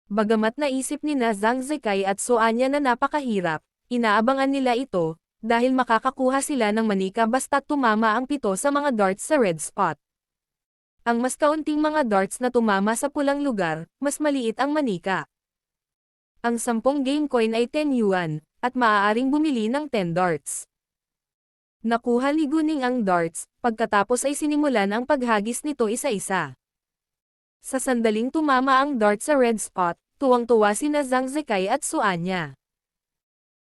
Bagamat naisip nina Zhang Zekai at Soanya na napakahirap, inaabangan nila ito, dahil makakakuha sila ng manika basta't tumama ang 7 sa mga darts sa red spot. Ang mas kaunting mga darts na tumama sa pulang lugar, mas maliit ang manika. Ang 10 game coin ay 10 yuan, at maaaring bumili ng 10 darts. Nakuha ni Guning ang darts, pagkatapos ay sinimulan ang paghagis nito isa-isa. Sa sandaling tumama ang dart sa red spot, tuwang-tuwa sina Zhang Zekai at Soanya.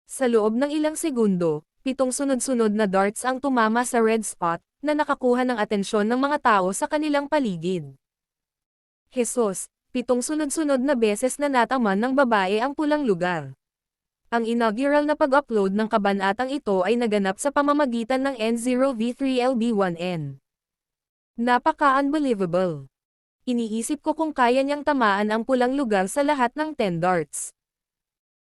Sa loob ng ilang segundo, 7 sunod-sunod na darts ang tumama sa red spot, na nakakuha ng atensyon ng mga tao sa kanilang paligid. Jesus, 7 sunod-sunod na beses na nataman ng babae ang pulang lugar. Ang inaugural na pag-upload ng kabanatang ito ay naganap sa pamamagitan ng N0V3LB1N. Napaka-unbelievable. Iniisip ko kung kaya niyang tamaan ang pulang lugar sa lahat ng 10 darts.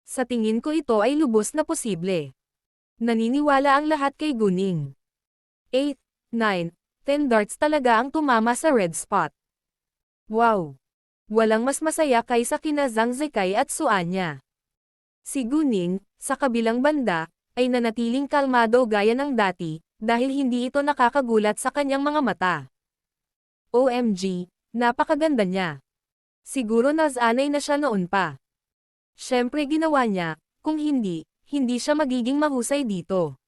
Sa tingin ko ito ay lubos na posible. Naniniwala ang lahat kay Guning. 8, 9, 10 darts talaga ang tumama sa red spot. Wow! Walang mas masaya kaysa kina Zhang Zekai at Soanya. Si Guning, sa kabilang banda, ay nanatiling kalmado gaya ng dati, dahil hindi ito nakakagulat sa kanyang mga mata. OMG! Napakaganda niya. Siguro nasanay na siya noon pa. Siyempre ginawa niya, kung hindi, hindi siya magiging mahusay dito.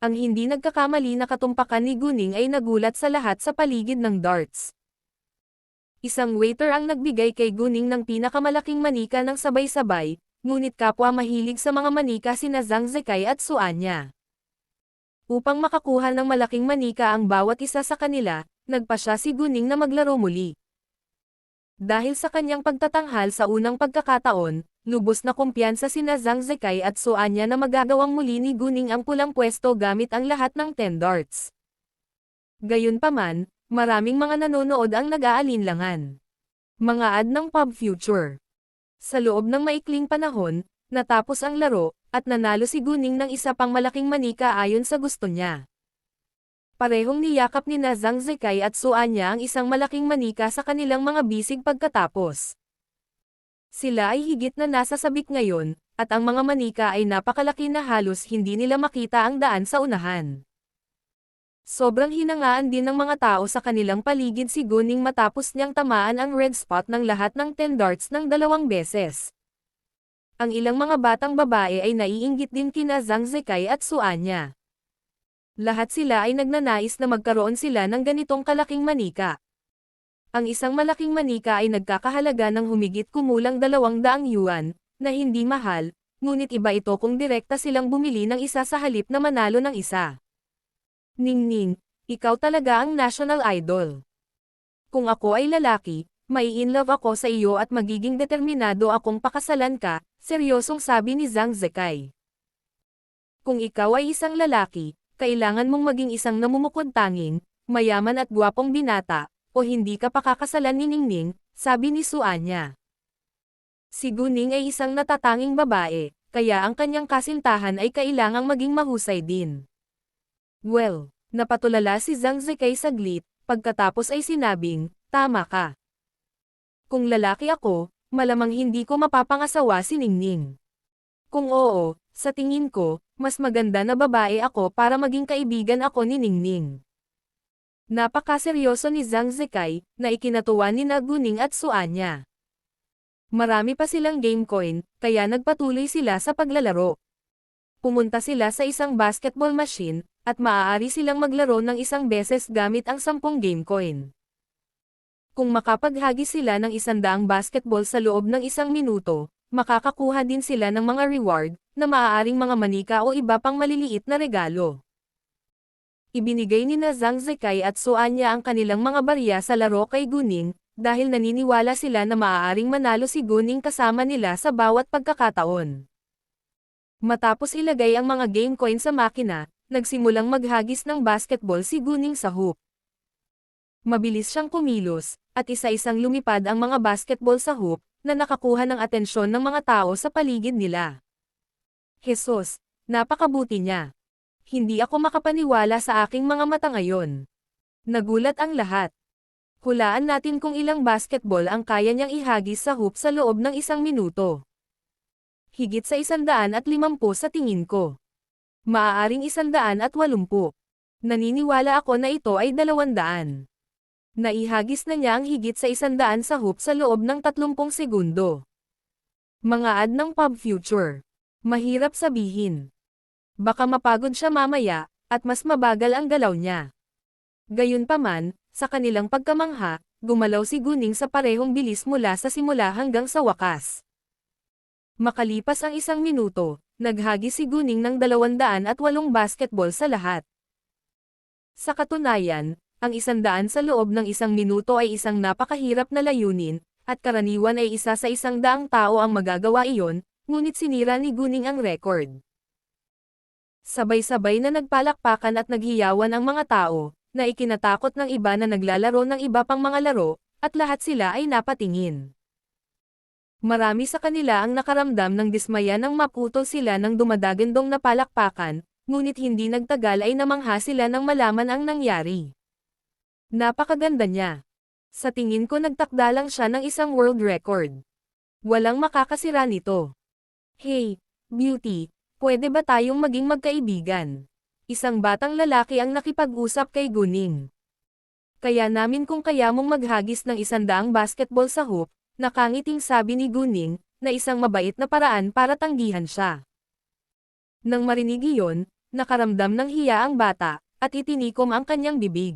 Ang hindi nagkakamali na katumpakan ni Guning ay nagulat sa lahat sa paligid ng darts. Isang waiter ang nagbigay kay Guning ng pinakamalaking manika ng sabay-sabay, ngunit kapwa mahilig sa mga manika sina Zhang Zekai at Soanya. Upang makakuha ng malaking manika ang bawat isa sa kanila, nagpasya si Guning na maglaro muli. Dahil sa kanyang pagtatanghal sa unang pagkakataon, lubos na kumpiyansa sina Zhang Zekai at Soanya na magagawang muli ni Guning ang pulang pwesto gamit ang lahat ng 10 darts. Gayunpaman, maraming mga nanonood ang nag-aalinlangan. Mga ad ng Pub Future. Sa loob ng maikling panahon, natapos ang laro, at nanalo si Guning ng isa pang malaking manika ayon sa gusto niya. Parehong niyakap nina Zhang Zekai at Soanya ang isang malaking manika sa kanilang mga bisig pagkatapos. Sila ay higit na nasa sabik ngayon, at ang mga manika ay napakalaki na halos hindi nila makita ang daan sa unahan. Sobrang hinangaan din ng mga tao sa kanilang paligid si Guning matapos niyang tamaan ang red spot ng lahat ng 10 darts ng 2 beses. Ang ilang mga batang babae ay naiinggit din kina Zhang Zekai at Soanya. Lahat sila ay nagnanais na magkaroon sila ng ganitong kalaking manika. Ang isang malaking manika ay nagkakahalaga ng humigit kumulang 200 yuan, na hindi mahal, ngunit iba ito kung direkta silang bumili ng isa sa halip na manalo ng isa. Ningning, ikaw talaga ang national idol. Kung ako ay lalaki, mai-inlove ako sa iyo at magiging determinado akong pakasalan ka, seryosong sabi ni Zhang Zekai. Kung ikaw ay isang lalaki, kailangan mong maging isang namumukod tanging, mayaman at gwapong binata, o hindi ka pakakasalan ni Ningning, sabi ni Soanya. Si Guning ay isang natatanging babae, kaya ang kanyang kasintahan ay kailangang maging mahusay din. Well, napatulala si Zhang Zekai saglit, pagkatapos ay sinabing, tama ka. Kung lalaki ako, malamang hindi ko mapapangasawa si Ningning. Kung oo, sa tingin ko, mas maganda na babae ako para maging kaibigan ako ni Ningning. Napakaseryoso ni Zhang Zekai, na ikinatuwa ni Guning at Soanya. Marami pa silang game coin, kaya nagpatuloy sila sa paglalaro. Pumunta sila sa isang basketball machine, at maaari silang maglaro ng isang beses gamit ang 10 game coin. Kung makapaghagis sila ng 100 basketball sa loob ng 1 minuto, makakakuha din sila ng mga reward, na maaaring mga manika o iba pang maliliit na regalo. Ibinigay ni Zhang Zekai at Soanya ang kanilang mga barya sa laro kay Guning, dahil naniniwala sila na maaaring manalo si Guning kasama nila sa bawat pagkakataon. Matapos ilagay ang mga game coin sa makina, nagsimulang maghagis ng basketball si Guning sa hoop. Mabilis siyang kumilos, at isa-isang lumipad ang mga basketball sa hoop, na nakakuha ng atensyon ng mga tao sa paligid nila. Jesus, napakabuti niya. Hindi ako makapaniwala sa aking mga mata ngayon. Nagulat ang lahat. Hulaan natin kung ilang basketball ang kaya niyang ihagis sa hoop sa loob ng 1 minuto. Higit sa 150 sa tingin ko. Maaaring 180. Naniniwala ako na ito ay 200. Naihagis na niya ang higit sa 100 sa hoop sa loob ng 30 segundo. Mga ad ng Pub Future. Mahirap sabihin. Baka mapagod siya mamaya, at mas mabagal ang galaw niya. Gayunpaman, sa kanilang pagkamangha, gumalaw si Guning sa parehong bilis mula sa simula hanggang sa wakas. Makalipas ang 1 minuto, naghagis si Guning ng 208 basketball sa lahat. Sa katunayan, ang 100 sa loob ng 1 minuto ay isang napakahirap na layunin, at karaniwan ay isa sa 100 tao ang magagawa iyon, ngunit sinira ni Guning ang record. Sabay-sabay na nagpalakpakan at naghiyawan ang mga tao, na ikinatakot ng iba na naglalaro ng iba pang mga laro, at lahat sila ay napatingin. Marami sa kanila ang nakaramdam ng dismaya nang maputol sila ng dumadagandong na palakpakan, ngunit hindi nagtagal ay namangha sila nang malaman ang nangyari. Napakaganda niya. Sa tingin ko nagtakda lang siya ng isang world record. Walang makakasira nito. Hey, Beauty, pwede ba tayong maging magkaibigan? Isang batang lalaki ang nakipag-usap kay Guning. Kaya namin kung kaya mong maghagis ng 100 basketball sa hoop, nakangiting sabi ni Guning, na isang mabait na paraan para tanggihan siya. Nang marinig iyon, nakaramdam ng hiya ang bata, at itinikom ang kanyang bibig.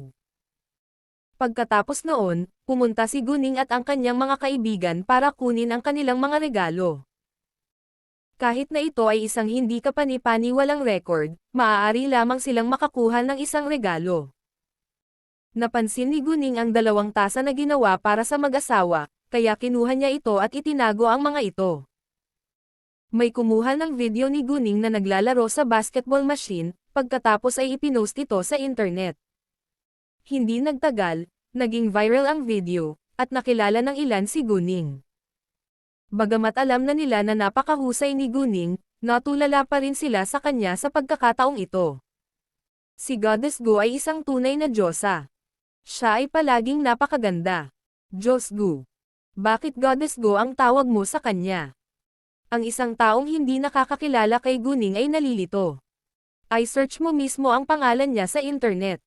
Pagkatapos noon, pumunta si Guning at ang kanyang mga kaibigan para kunin ang kanilang mga regalo. Kahit na ito ay isang hindi kapani-paniwalang record, maaari lamang silang makakuha ng isang regalo. Napansin ni Guning ang 2 tasa na ginawa para sa mag-asawa, kaya kinuha niya ito at itinago ang mga ito. May kumuha ng video ni Guning na naglalaro sa basketball machine, pagkatapos ay ipinost ito sa internet. Hindi nagtagal, naging viral ang video, at nakilala ng ilan si Guning. Bagamat alam na nila na napakahusay ni Guning, natulala pa rin sila sa kanya sa pagkakataong ito. Si Goddess Go ay isang tunay na diyosa. Siya ay palaging napakaganda. Diyos Go. Bakit Goddess Go ang tawag mo sa kanya? Ang isang taong hindi nakakakilala kay Guning ay nalilito. I-search mo mismo ang pangalan niya sa internet.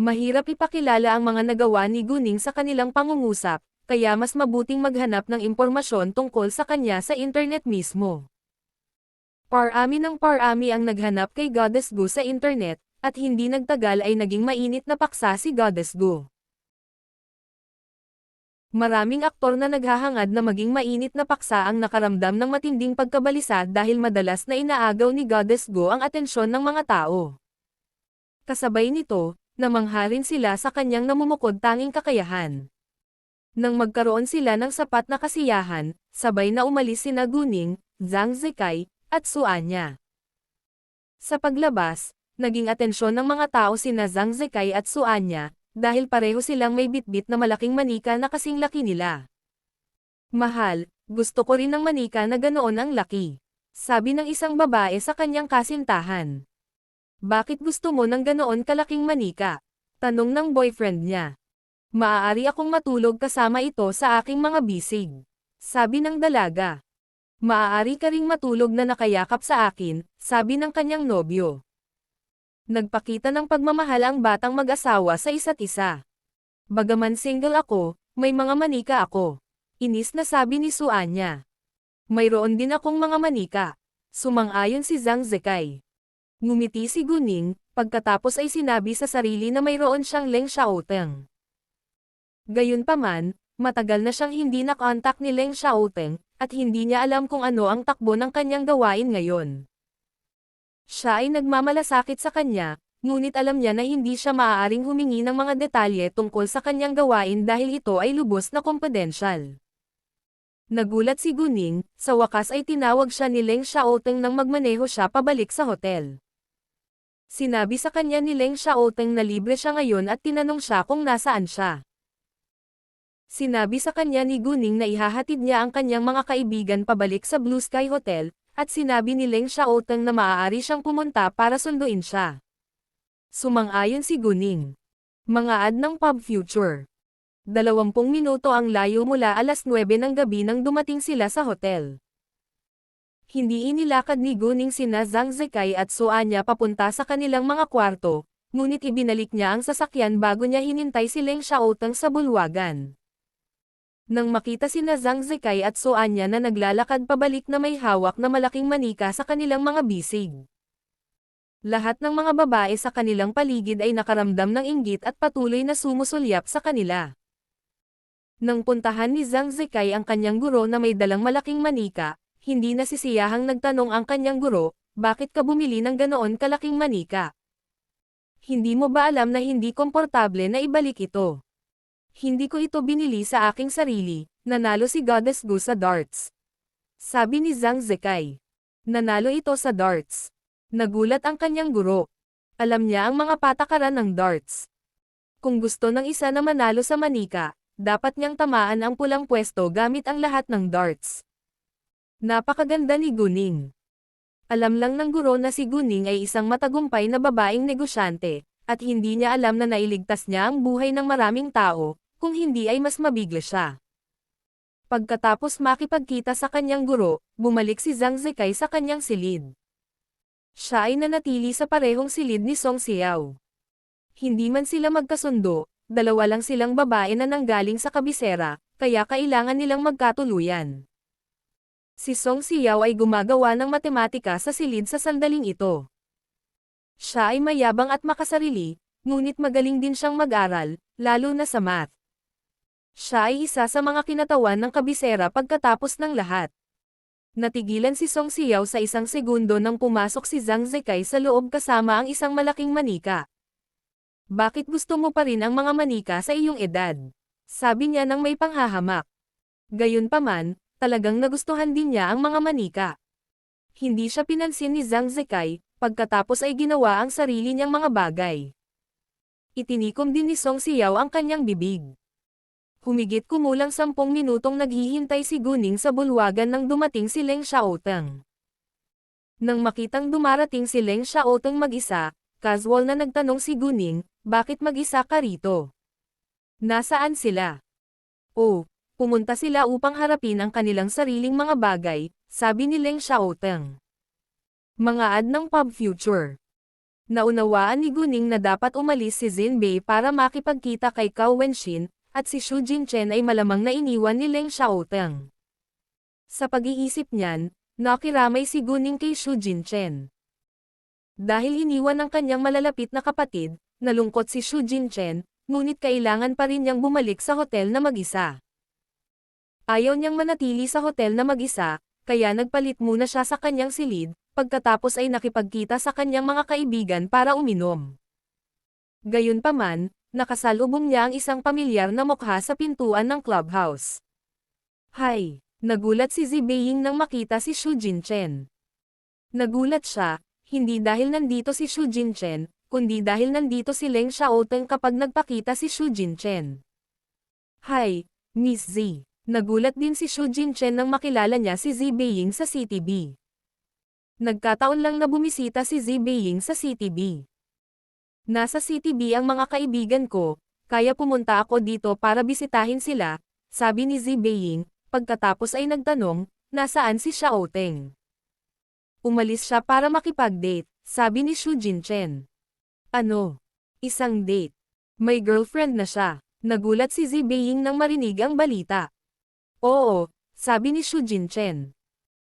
Mahirap ipakilala ang mga nagawa ni Guning sa kanilang pangungusap, kaya mas mabuting maghanap ng impormasyon tungkol sa kanya sa internet mismo. Parami ng parami ang naghanap kay Goddess Go sa internet, at hindi nagtagal ay naging mainit na paksa si Goddess Go. Maraming aktor na naghahangad na maging mainit na paksa ang nakaramdam ng matinding pagkabalisa dahil madalas na inaagaw ni Goddess Go ang atensyon ng mga tao. Kasabay nito, namangha rin sila sa kanyang namumukod tanging kakayahan. Nang magkaroon sila ng sapat na kasiyahan, sabay na umalis sina Guning, Zhang Zekai, at Suanya. Sa paglabas, naging atensyon ng mga tao sina Zhang Zekai at Suanya, dahil pareho silang may bitbit na malaking manika na kasing laki nila. Mahal, gusto ko rin ng manika na ganoon ang laki. Sabi ng isang babae sa kanyang kasintahan. Bakit gusto mo ng ganoon kalaking manika? Tanong ng boyfriend niya. Maaari akong matulog kasama ito sa aking mga bisig. Sabi ng dalaga. Maaari ka ring matulog na nakayakap sa akin, sabi ng kanyang nobyo. Nagpakita ng pagmamahal ang batang mag-asawa sa isa't isa. Bagaman single ako, may mga manika ako. Inis na sabi ni Suanya. Mayroon din akong mga manika. Sumang-ayon si Zhang Zekai. Ngumiti si Guning, pagkatapos ay sinabi sa sarili na mayroon siyang Leng Xiaoteng. Gayunpaman, matagal na siyang hindi nakontak ni Leng Xiaoteng, at hindi niya alam kung ano ang takbo ng kanyang gawain ngayon. Siya ay nagmamalasakit sa kanya, ngunit alam niya na hindi siya maaaring humingi ng mga detalye tungkol sa kanyang gawain dahil ito ay lubos na kumpidensyal. Nagulat si Guning, sa wakas ay tinawag siya ni Leng Xiaoteng nang magmaneho siya pabalik sa hotel. Sinabi sa kanya ni Leng Xiaoteng na libre siya ngayon at tinanong siya kung nasaan siya. Sinabi sa kanya ni Guning na ihahatid niya ang kanyang mga kaibigan pabalik sa Blue Sky Hotel, at sinabi ni Leng Xiaoteng na maaari siyang pumunta para sunduin siya. Sumang-ayon si Guning. Mga ad ng Pub Future. 20 minuto ang layo mula 9:00 ng gabi nang dumating sila sa hotel. Hindi inilakad ni Guning sina Zhang Zekai at So Anya papunta sa kanilang mga kwarto, ngunit ibinalik niya ang sasakyan bago niya hinintay si Leng Xiaoteng sa bulwagan. Nang makita sina Zhang Zekai at So Anya na naglalakad pabalik na may hawak na malaking manika sa kanilang mga bisig. Lahat ng mga babae sa kanilang paligid ay nakaramdam ng inggit at patuloy na sumusulyap sa kanila. Nang puntahan ni Zhang Zekai ang kanyang guro na may dalang malaking manika, hindi nasisiyahang nagtanong ang kanyang guro, bakit ka bumili ng ganoon kalaking manika? Hindi mo ba alam na hindi komportable na ibalik ito? Hindi ko ito binili sa aking sarili, nanalo si Goddess Gu sa darts. Sabi ni Zhang Zekai. Nanalo ito sa darts. Nagulat ang kanyang guro. Alam niya ang mga patakaran ng darts. Kung gusto ng isa na manalo sa manika, dapat niyang tamaan ang pulang pwesto gamit ang lahat ng darts. Napakaganda ni Guning. Alam lang ng guro na si Guning ay isang matagumpay na babaeng negosyante, at hindi niya alam na nailigtas niya ang buhay ng maraming tao, kung hindi ay mas mabigla siya. Pagkatapos makipagkita sa kanyang guro, bumalik si Zhang Zekai sa kanyang silid. Siya ay nanatili sa parehong silid ni Song Xiao. Hindi man sila magkasundo, dalawa lang silang babae na nanggaling sa kabisera, kaya kailangan nilang magkatuluyan. Si Song Xiao ay gumagawa ng matematika sa silid sa sandaling ito. Siya ay mayabang at makasarili, ngunit magaling din siyang mag-aral, lalo na sa math. Siya ay isa sa mga kinatawan ng kabisera pagkatapos ng lahat. Natigilan si Song Xiao sa isang segundo nang pumasok si Zhang Zekai sa loob kasama ang isang malaking manika. Bakit gusto mo pa rin ang mga manika sa iyong edad? Sabi niya nang may panghahamak. Gayunpaman, talagang nagustuhan din niya ang mga manika. Hindi siya pinansin ni Zhang Zekai, pagkatapos ay ginawa ang sarili niyang mga bagay. Itinikom din ni Song Xiao ang kanyang bibig. Humigit kumulang 10 minutong naghihintay si Guning sa bulwagan nang dumating si Leng Xiaoteng. Nang makitang dumarating si Leng Xiaoteng mag-isa, casual na nagtanong si Guning, bakit mag-isa ka rito? Nasaan sila? Oh, pumunta sila upang harapin ang kanilang sariling mga bagay, sabi ni Leng Xiaoteng. Mga ad ng Pub Future. Naunawaan ni Guning na dapat umalis si Jinbei para makipagkita kay Cao Wenshin, at si Xu Jinchen ay malamang na iniwan ni Leng Xiaoteng. Sa pag-iisip niyan, nakiramay si Guning kay Xu Jinchen. Dahil iniwan ng kanyang malalapit na kapatid, nalungkot si Xu Jinchen, ngunit kailangan pa rin niyang bumalik sa hotel na mag-isa. Ayaw niyang manatili sa hotel na mag-isa, kaya nagpalit muna siya sa kanyang silid, pagkatapos ay nakipagkita sa kanyang mga kaibigan para uminom. Gayunpaman, nakasalubong niya ang isang pamilyar na mukha sa pintuan ng clubhouse. Hay! Nagulat si Zibeiyin nang makita si Xu Jinchen. Nagulat siya, hindi dahil nandito si Xu Jinchen, kundi dahil nandito si Leng Xiaoteng kapag nagpakita si Xu Jinchen. Hay! Miss Z! Nagulat din si Xu Jinchen nang makilala niya si Zibeiyin sa CTB. Nagkataon lang na bumisita si Zibeiyin sa CTB. Nasa CTB ang mga kaibigan ko, kaya pumunta ako dito para bisitahin sila, sabi ni Zibeiyin, pagkatapos ay nagtanong, nasaan si Xiaoteng? Umalis siya para makipag-date, sabi ni Xu Jinchen. Ano? Isang date? May girlfriend na siya. Nagulat si Zibeiyin nang marinig ang balita. Oo, sabi ni Xu Jinchen.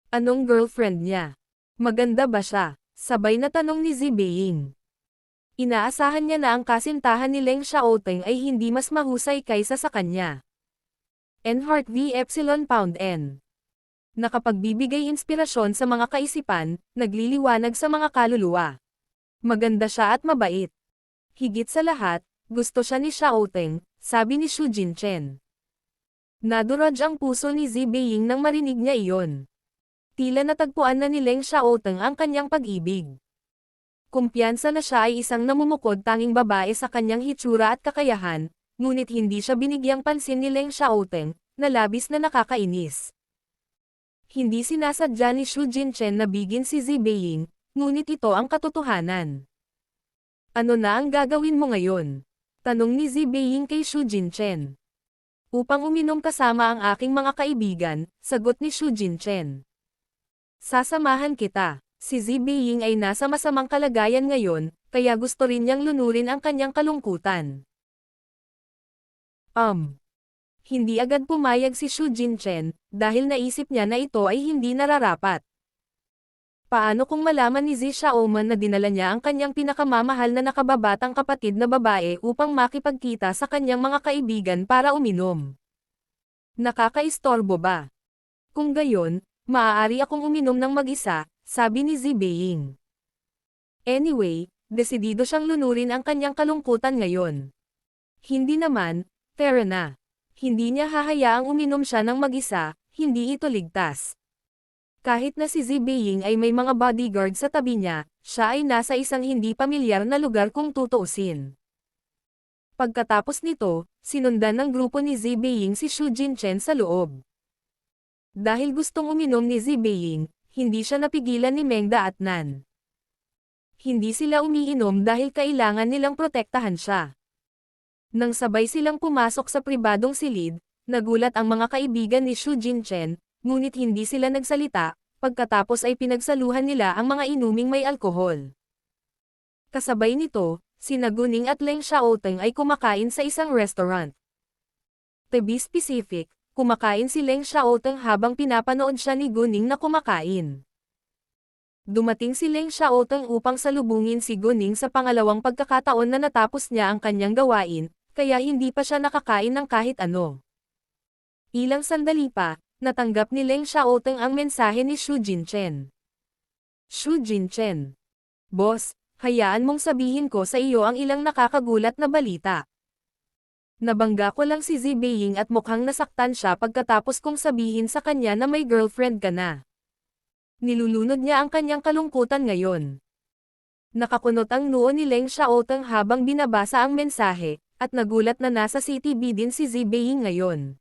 Anong girlfriend niya? Maganda ba siya? Sabay na tanong ni Zibeiyin. Inaasahan niya na ang kasintahan ni Leng Xiaoteng ay hindi mas mahusay kaysa sa kanya. N-Heart v Epsilon Pound N. Nakapagbibigay inspirasyon sa mga kaisipan, nagliliwanag sa mga kaluluwa. Maganda siya at mabait. Higit sa lahat, gusto siya ni Xiaoteng, sabi ni Xu Jinchen. Nadurog ang puso ni Zibeiyin nang marinig niya iyon. Tila natagpuan na ni Leng Xiaoteng ang kanyang pag-ibig. Kumpiyansa na siya ay isang namumukod tanging babae sa kanyang hitsura at kakayahan, ngunit hindi siya binigyang pansin ni Leng Xiaoteng, na labis na nakakainis. Hindi sinasadya ni Xu Jinchen na bigin si Zibeiyin, ngunit ito ang katotohanan. Ano na ang gagawin mo ngayon? Tanong ni Zibeiyin kay Xu Jinchen. Upang uminom kasama ang aking mga kaibigan, sagot ni Shu Jinchen. Sasamahan kita. Si Zibeying ay nasa masamang kalagayan ngayon, kaya gusto rin niyang lunurin ang kanyang kalungkutan. Hindi agad pumayag si Shu Jinchen, dahil naisip niya na ito ay hindi nararapat. Paano kung malaman ni Zi Xiaoman na dinala niya ang kanyang pinakamamahal na nakababatang kapatid na babae upang makipagkita sa kanyang mga kaibigan para uminom? Nakakaistorbo ba? Kung gayon, maaari akong uminom ng mag-isa, sabi ni Zibeying. Anyway, desidido siyang lunurin ang kanyang kalungkutan ngayon. Hindi naman, tara na. Hindi niya hahayaang uminom siya ng mag-isa, hindi ito ligtas. Kahit na si Zibeying ay may mga bodyguard sa tabi niya, siya ay nasa isang hindi pamilyar na lugar kung tutuusin. Pagkatapos nito, sinundan ng grupo ni Zibeying si Shu Jinchen sa loob. Dahil gustong uminom ni Zibeying, hindi siya napigilan ni Mengda at Nan. Hindi sila umiinom dahil kailangan nilang protektahan siya. Nang sabay silang pumasok sa pribadong silid, nagulat ang mga kaibigan ni Shu Jinchen, ngunit hindi sila nagsalita, pagkatapos ay pinagsaluhan nila ang mga inuming may alkohol. Kasabay nito, sina Guning at Leng Xiaoteng ay kumakain sa isang restaurant. To be specific, kumakain si Leng Xiaoteng habang pinapanood siya ni Guning na kumakain. Dumating si Leng Xiaoteng upang salubungin si Guning sa pangalawang pagkakataon na natapos niya ang kanyang gawain, kaya hindi pa siya nakakain ng kahit ano. Ilang sandali pa, natanggap ni Leng Xiaoteng ang mensahe ni Shu Jinchen. Shu Jinchen. Boss, hayaan mong sabihin ko sa iyo ang ilang nakakagulat na balita. Nabangga ko lang si Zibeying at mukhang nasaktan siya pagkatapos kong sabihin sa kanya na may girlfriend ka na. Nilulunod niya ang kanyang kalungkutan ngayon. Nakakunot ang noo ni Leng Xiaoteng habang binabasa ang mensahe, at nagulat na nasa CTB din si Zibeying ngayon.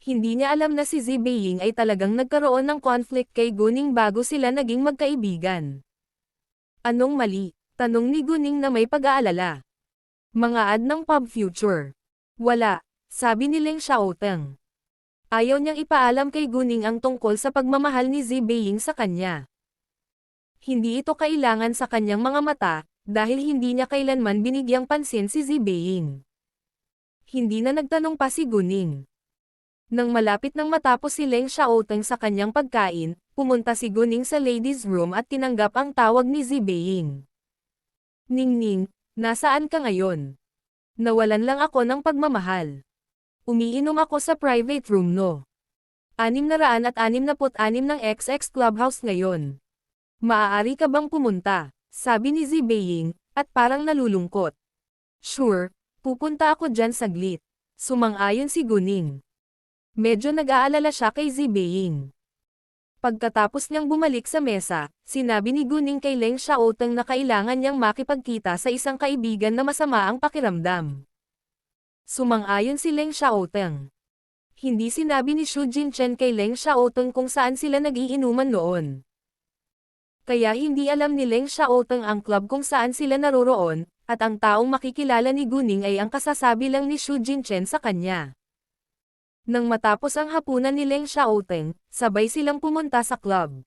Hindi niya alam na si Zibeying ay talagang nagkaroon ng conflict kay Guning bago sila naging magkaibigan. Anong mali? Tanong ni Guning na may pag-aalala. Mga ad ng pub future. Wala, sabi ni Leng Xiaoteng. Ayaw niyang ipaalam kay Guning ang tungkol sa pagmamahal ni Zibeying sa kanya. Hindi ito kailangan sa kanyang mga mata, dahil hindi niya kailanman binigyang pansin si Zibeying. Hindi na nagtanong pa si Guning. Nang malapit nang matapos si Leng Xiaoteng sa kanyang pagkain, pumunta si Guning sa ladies' room at tinanggap ang tawag ni Zibeying. Ningning, nasaan ka ngayon? Nawalan lang ako ng pagmamahal. Umiinom ako sa private room no. 666 ng XX Clubhouse ngayon. Maaari ka bang pumunta? Sabi ni Zibeying, at parang nalulungkot. Sure, pupunta ako dyan saglit. Sumang-ayon si Guning. Medyo nag-aalala siya kay Zibeying. Pagkatapos niyang bumalik sa mesa, sinabi ni Guning kay Leng Xiaoteng na kailangan niyang makipagkita sa isang kaibigan na masama ang pakiramdam. Sumang-ayon si Leng Xiaoteng. Hindi sinabi ni Shu Jinchen kay Leng Xiaoteng kung saan sila nagiinuman noon. Kaya hindi alam ni Leng Xiaoteng ang club kung saan sila naroroon, at ang taong makikilala ni Guning ay ang kasasabi lang ni Shu Jinchen sa kanya. Nang matapos ang hapunan ni Leng Xiaoteng, sabay silang pumunta sa club.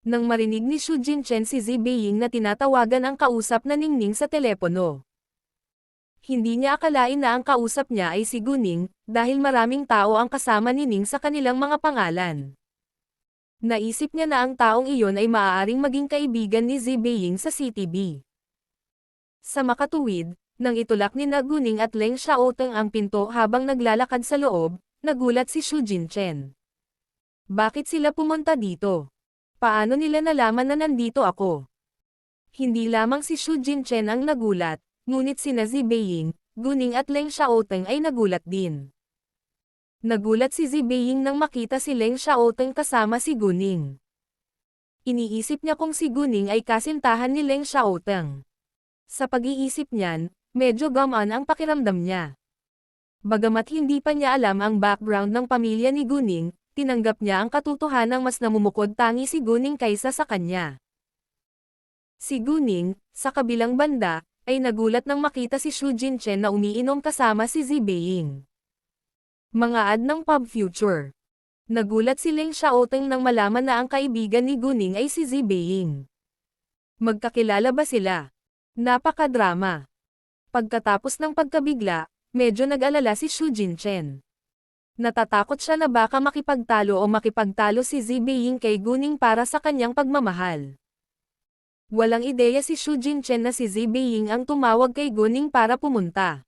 Nang marinig ni Shu Jinchen si Zibeying na tinatawagan ang kausap na Ningning sa telepono. Hindi niya akalain na ang kausap niya ay si Guning, dahil maraming tao ang kasama ni Ning sa kanilang mga pangalan. Naisip niya na ang taong iyon ay maaaring maging kaibigan ni Zibeying sa CTB. Sa makatuwid, nang itulak ni Guning at Leng Xiaoteng ang pinto habang naglalakad sa loob, nagulat si Shu Jinchen. Bakit sila pumunta dito? Paano nila nalaman na nandito ako? Hindi lamang si Shu Jinchen ang nagulat, ngunit sina Zibeying, Guning at Leng Xiaoteng ay nagulat din. Nagulat si Zibeying nang makita si Leng Xiaoteng kasama si Guning. Iniisip niya kung si Guning ay kasintahan ni Leng Xiaoteng. Sa pag-iisip niyan, medyo gamaan ang pakiramdam niya. Bagamat hindi pa niya alam ang background ng pamilya ni Guning, tinanggap niya ang katotohanang mas namumukod tangi si Guning kaysa sa kanya. Si Guning, sa kabilang banda, ay nagulat nang makita si Shu Jinchen na umiinom kasama si Zibeying. Mga ad ng Pub Future. Nagulat si Leng Xiaoteng nang malaman na ang kaibigan ni Guning ay si Zi Beiying. Magkakilala ba sila? Napakadrama. Pagkatapos ng pagkabigla, medyo nag-alala si Xu Jinchen. Natatakot siya na baka makipagtalo si Zi Beiying kay Guning para sa kanyang pagmamahal. Walang ideya si Xu Jinchen na si Zi Beiying ang tumawag kay Guning para pumunta.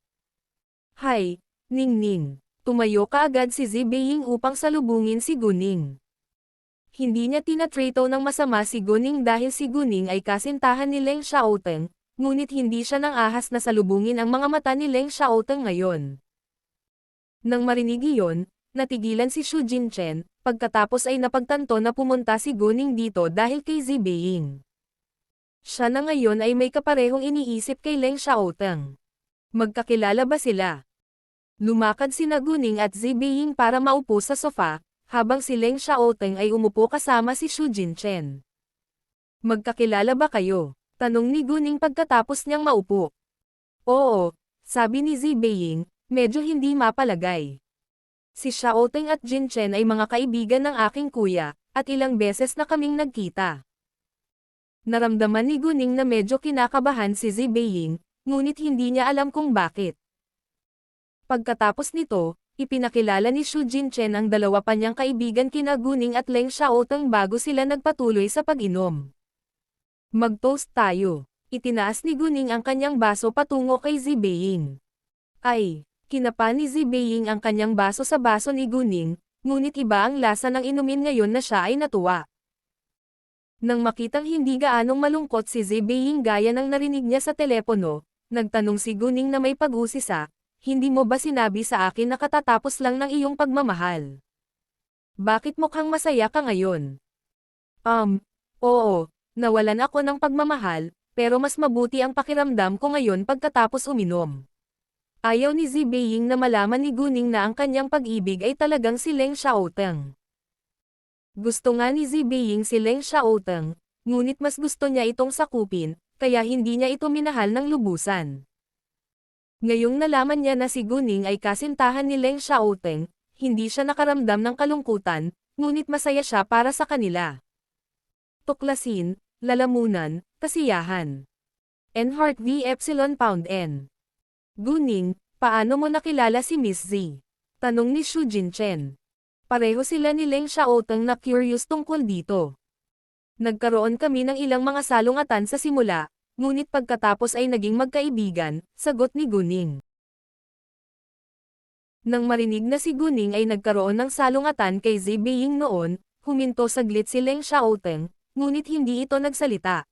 Hay, Ningning. Tumayo kaagad si Zi Beiying upang salubungin si Guning. Hindi niya tinatrato ng masama si Guning dahil si Guning ay kasintahan ni Leng Xiaoteng, ngunit hindi siya nang ahas na salubungin ang mga mata ni Leng Xiaoteng ngayon. Nang marinig iyon, natigilan si Xu Jinchen, pagkatapos ay napagtanto na pumunta si Guning dito dahil kay Zi Beiying. Siya na ngayon ay may kaparehong iniisip kay Leng Xiaoteng. Magkakilala ba sila? Lumakad sina Guning at Zi Beiying para maupo sa sofa, habang si Leng Xiaoteng ay umupo kasama si Xu Jinchen. Magkakilala ba kayo? Tanong ni Guning pagkatapos niyang maupo. Oo, sabi ni Zi Beiying, medyo hindi mapalagay. Si Xiaoteng at Jinchen ay mga kaibigan ng aking kuya, at ilang beses na kaming nagkita. Naramdaman ni Guning na medyo kinakabahan si Zi Beiying, ngunit hindi niya alam kung bakit. Pagkatapos nito, ipinakilala ni Xu Jinchen ang dalawa pa niyang kaibigan kina Guning at Leng Xiaoteng bago sila nagpatuloy sa pag-inom. Mag-toast tayo. Itinaas ni Guning ang kanyang baso patungo kay Zi Beiying. Ay, kinapa ni Zi Beiying ang kanyang baso sa baso ni Guning, ngunit iba ang lasa ng inumin ngayon na siya ay natuwa. Nang makitang hindi gaanong malungkot si Zi Beiying gaya ng narinig niya sa telepono, nagtanong si Guning na may pag-usisa, hindi mo ba sinabi sa akin na katatapos lang ng iyong pagmamahal? Bakit mukhang masaya ka ngayon? Oo, nawalan ako ng pagmamahal, pero mas mabuti ang pakiramdam ko ngayon pagkatapos uminom. Ayaw ni Zi Beiying na malaman ni Guning na ang kanyang pag-ibig ay talagang si Leng Xiaoteng. Gusto nga ni Zi Beiying si Leng Xiaoteng, ngunit mas gusto niya itong sakupin, kaya hindi niya ito minahal ng lubusan. Ngayong nalaman niya na si Guning ay kasintahan ni Leng Xiaoteng, hindi siya nakaramdam ng kalungkutan, ngunit masaya siya para sa kanila. Tuklasin, lalamunan, kasiyahan. N-Heart V Epsilon Pound N. Guning, paano mo nakilala si Miss Z? Tanong ni Xu Jinchen. Pareho sila ni Leng Xiaoteng na curious tungkol dito. Nagkaroon kami ng ilang mga salungatan sa simula, ngunit pagkatapos ay naging magkaibigan, sagot ni Guning. Nang marinig na si Guning ay nagkaroon ng salungatan kay Zi Beiying noon, huminto saglit si Leng Xiaoteng, ngunit hindi ito nagsalita.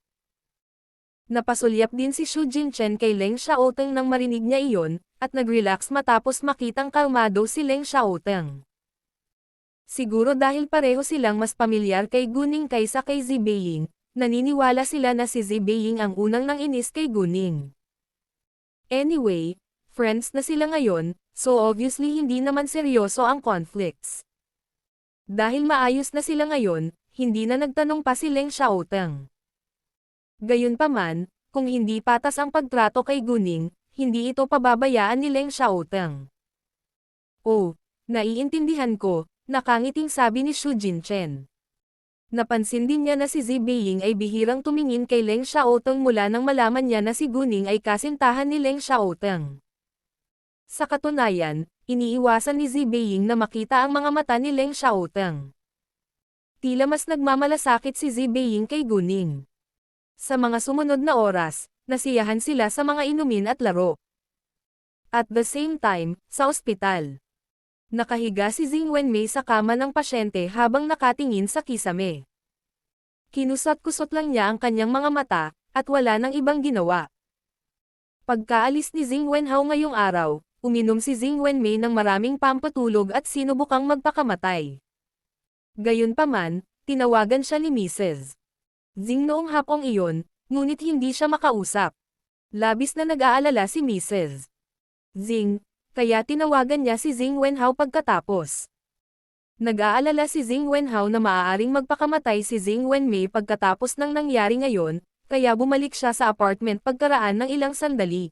Napasulyap din si Xu Jinchen kay Leng Xiaoteng nang marinig niya iyon, at nag-relax matapos makitang kalmado si Leng Xiaoteng. Siguro dahil pareho silang mas pamilyar kay Guning kaysa kay Zi Beiying, naniniwala sila na si Zi Beiying ang unang nanginis kay Guning. Anyway, friends na sila ngayon, so obviously hindi naman seryoso ang conflicts. Dahil maayos na sila ngayon, hindi na nagtanong pa si Leng Xiaoteng. Gayunpaman, kung hindi patas ang pagtrato kay Guning, hindi ito pababayaan ni Leng Xiaoteng. Oh, naiintindihan ko, nakangiting sabi ni Xu Jinchen. Napansin din niya na si Zi Beiying ay bihirang tumingin kay Leng Xiaoteng mula nang malaman niya na si Guning ay kasintahan ni Leng Xiaoteng. Sa katunayan, iniiwasan ni Zi Beiying na makita ang mga mata ni Leng Xiaoteng. Tila mas nagmamalasakit si Zi Beiying kay Guning. Sa mga sumunod na oras, nasiyahan sila sa mga inumin at laro. At the same time, sa ospital. Nakahiga si Jing Wenmei sa kama ng pasyente habang nakatingin sa kisame. Kinusot-kusot lang niya ang kanyang mga mata, at wala nang ibang ginawa. Pagkaalis ni Jing Wenhao ngayong araw, uminom si Jing Wenmei ng maraming pampatulog at sinubukang magpakamatay. Gayunpaman, tinawagan siya ni Mrs. Jing noong hapong iyon, ngunit hindi siya makausap. Labis na nag-aalala si Mrs. Jing, kaya tinawagan niya si Jing Wenhao pagkatapos. Nag-aalala si Jing Wenhao na maaaring magpakamatay si Jing Wenmei pagkatapos ng nangyari ngayon, kaya bumalik siya sa apartment pagkaraan ng ilang sandali.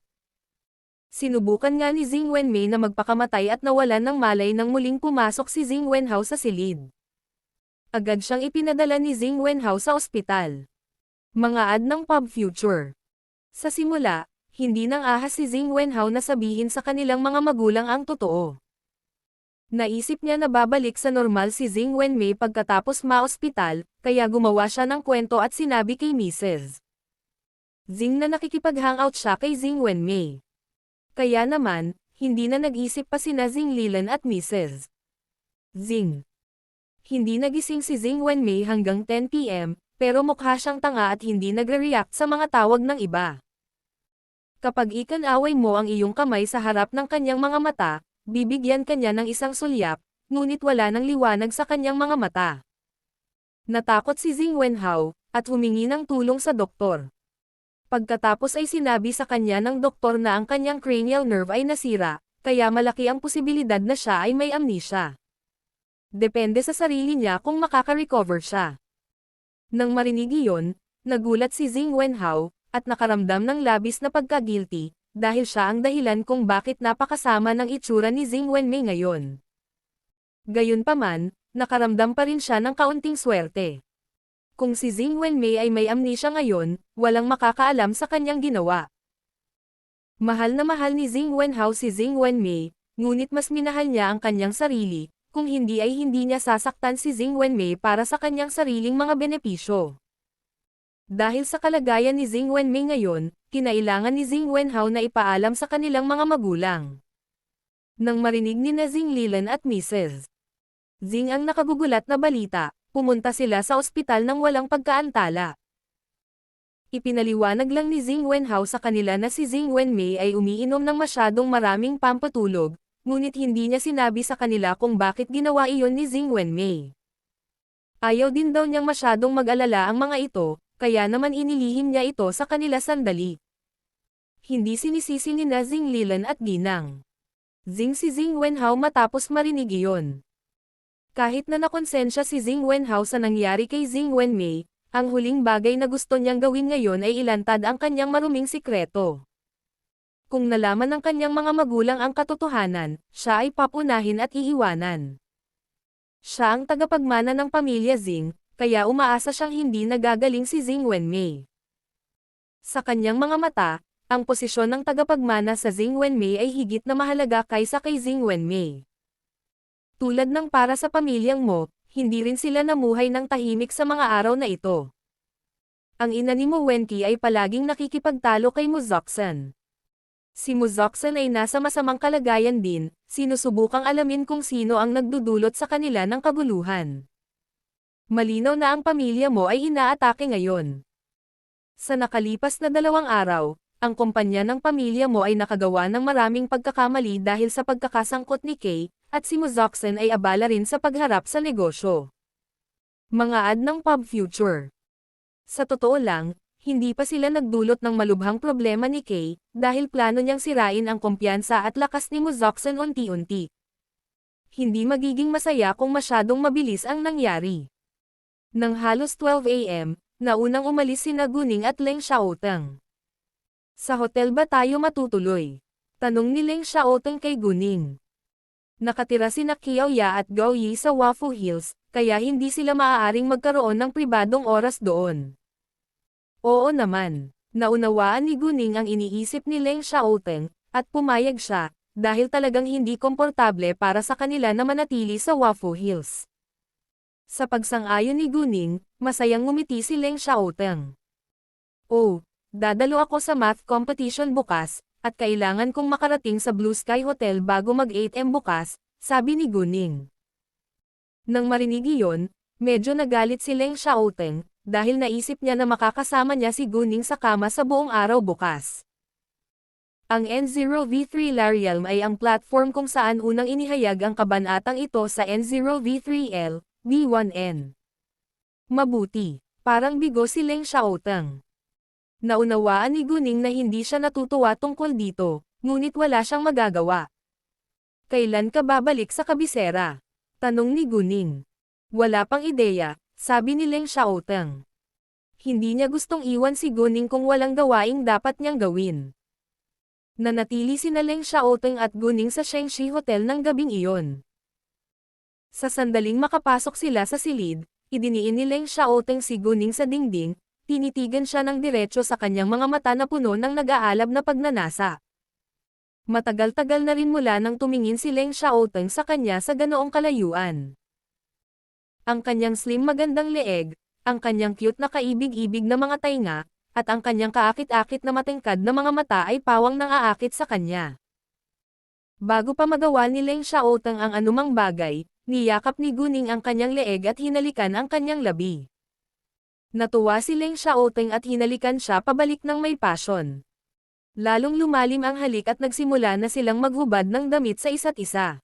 Sinubukan nga ni Jing Wenmei na magpakamatay at nawalan ng malay nang muling pumasok si Jing Wenhao sa silid. Agad siyang ipinadala ni Jing Wenhao sa ospital. Mga ad ng Pub Future. Sa simula, hindi nang ahas si Jing Wenhao na sabihin sa kanilang mga magulang ang totoo. Naisip niya na babalik sa normal si Jing Wenmei pagkatapos ma-ospital, kaya gumawa siya ng kwento at sinabi kay Mrs. Jing na nakikipag-hangout siya kay Jing Wenmei. Kaya naman, hindi na nag-isip pa sina Jing Lilan at Mrs. Jing. Hindi nagising si Jing Wenmei hanggang 10 PM, pero mukha siyang tanga at hindi nagre-react sa mga tawag ng iba. Kapag ikan-away mo ang iyong kamay sa harap ng kanyang mga mata, bibigyan kanya ng isang sulyap, ngunit wala ng liwanag sa kanyang mga mata. Natakot si Jing Wenhao, at humingi ng tulong sa doktor. Pagkatapos ay sinabi sa kanya ng doktor na ang kanyang cranial nerve ay nasira, kaya malaki ang posibilidad na siya ay may amnesia. Depende sa sarili niya kung makaka-recover siya. Nang marinig iyon, nagulat si Jing Wenhao, at nakaramdam ng labis na pagka-guilty, dahil siya ang dahilan kung bakit napakasama ng itsura ni Jing Wenmei ngayon. Gayunpaman, nakaramdam pa rin siya ng kaunting swerte. Kung si Jing Wenmei ay may amnesia ngayon, walang makakaalam sa kanyang ginawa. Mahal na mahal ni Jing Wenhao si Jing Wenmei, ngunit mas minahal niya ang kanyang sarili, kung hindi ay hindi niya sasaktan si Jing Wenmei para sa kanyang sariling mga benepisyo. Dahil sa kalagayan ni Jing Wenmei ngayon, kinailangan ni Jing Wenhao na ipaalam sa kanilang mga magulang. Nang marinig ni Jing Lilan at Mrs. Jing ang nakagugulat na balita, pumunta sila sa ospital nang walang pagkaantala. Ipinaliwanag lang ni Jing Wenhao sa kanila na si Jing Wenmei ay umiinom ng masyadong maraming pampatulog, ngunit hindi niya sinabi sa kanila kung bakit ginawa iyon ni Jing Wenmei. Ayaw din daw niyang masyadong mag-alala ang mga ito, kaya naman inilihim niya ito sa kanila sandali. Hindi sinisisi ni Jing Lilan at Ginang Jing si Jing Wenhao matapos marinig iyon. Kahit na nakonsensya si Jing Wenhao sa nangyari kay Jing Wenmei, ang huling bagay na gusto niyang gawin ngayon ay ilantad ang kanyang maruming sikreto. Kung nalaman ng kanyang mga magulang ang katotohanan, siya ay papunahin at iiwanan. Siya ang tagapagmana ng pamilya Jing, kaya umaasa siyang hindi nagagaling si Jing Wenmei. Sa kanyang mga mata, ang posisyon ng tagapagmana sa Jing Wenmei ay higit na mahalaga kaysa kay Jing Wenmei. Tulad ng para sa pamilyang mo, hindi rin sila namuhay ng tahimik sa mga araw na ito. Ang ina ni Mo Wenqi ay palaging nakikipagtalo kay Mo Zoxan. Si Mo Zoxan ay nasa masamang kalagayan din, sinusubukang alamin kung sino ang nagdudulot sa kanila ng kaguluhan. Malinaw na ang pamilya mo ay inaatake ngayon. Sa nakalipas na 2 araw, ang kumpanya ng pamilya mo ay nakagawa ng maraming pagkakamali dahil sa pagkakasangkot ni Kay, at si Mo Zoxan ay abala rin sa pagharap sa negosyo. Mga ad ng Pub Future. Sa totoo lang, hindi pa sila nagdulot ng malubhang problema ni Kay, dahil plano niyang sirain ang kumpiyansa at lakas ni Mo Zoxan unti-unti. Hindi magiging masaya kung masyadong mabilis ang nangyari. Nang halos 12 AM, naunang umalis sina Guning at Leng Xiaoteng. Sa hotel ba tayo matutuloy? Tanong ni Leng Xiaoteng kay Guning. Nakatira sina Qiao Ya at Gao Yi sa Wafu Hills, kaya hindi sila maaaring magkaroon ng pribadong oras doon. Oo naman, naunawaan ni Guning ang iniisip ni Leng Xiaoteng, at pumayag siya, dahil talagang hindi komportable para sa kanila na manatili sa Wafu Hills. Sa pagsang-ayon ni Guning, masayang ngumiti si Leng Xiaoteng. Oh, dadalo ako sa math competition bukas, at kailangan kong makarating sa Blue Sky Hotel bago mag 8 AM bukas, sabi ni Guning. Nang marinig iyon, medyo nagalit si Leng Xiaoteng, dahil naisip niya na makakasama niya si Guning sa kama sa buong araw bukas. Ang N0V3 Larialm ay ang platform kung saan unang inihayag ang kabanatang ito sa N0V3L, V1N. Mabuti, parang bigo si Leng Xiaoteng. Naunawaan ni Guning na hindi siya natutuwa tungkol dito, ngunit wala siyang magagawa. Kailan ka babalik sa kabisera? Tanong ni Guning. Wala pang ideya, sabi ni Leng Xiaoteng. Hindi niya gustong iwan si Guning kung walang gawaing dapat niyang gawin. Nanatili sina Leng Xiaoteng at Guning sa Shengshi Hotel ng gabing iyon. Sa sandaling makapasok sila sa silid, idiniin ni Leng Xiaoteng si Guning sa dingding, tinitigan siya ng diretso sa kanyang mga mata na puno ng nag-aalab na pagnanasa. Matagal-tagal na rin mula nang tumingin si Leng Xiaoteng sa kanya sa ganoong kalayuan. Ang kanyang slim magandang leeg, ang kanyang cute na kaibig-ibig na mga tainga, at ang kanyang kaakit-akit na matingkad na mga mata ay pawang nang-aakit sa kanya. Bago pa magawa ni Leng Xiaoteng ang anumang bagay, niyakap ni Guning ang kanyang leeg at hinalikan ang kanyang labi. Natuwa si Leng Xiaoteng at hinalikan siya pabalik ng may passion. Lalong lumalim ang halik at nagsimula na silang maghubad ng damit sa isa't isa.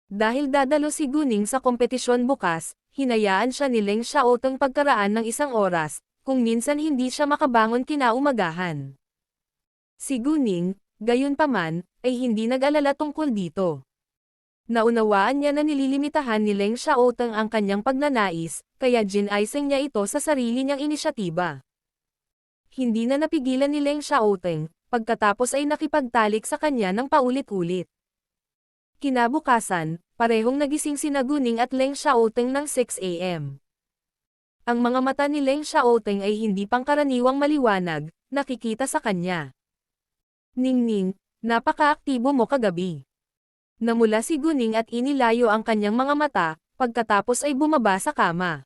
Dahil dadalo si Guning sa kompetisyon bukas, hinayaan siya ni Leng Xiaoteng pagkaraan ng 1 oras, kung minsan hindi siya makabangon kinaumagahan. Si Guning, gayunpaman, ay hindi nag-alala tungkol dito. Naunawaan niya na nililimitahan ni Leng Xiaoteng ang kanyang pagnanais, kaya ginaising niya ito sa sarili niyang inisyatiba. Hindi na napigilan ni Leng Xiaoteng, pagkatapos ay nakipagtalik sa kanya ng paulit-ulit. Kinabukasan, parehong nagising sina Guning at Leng Xiaoteng ng 6 AM. Ang mga mata ni Leng Xiaoteng ay hindi pangkaraniwang maliwanag, nakikita sa kanya. Ningning, napaka-aktibo mo kagabi. Namula si Guning at inilayo ang kanyang mga mata, pagkatapos ay bumaba sa kama.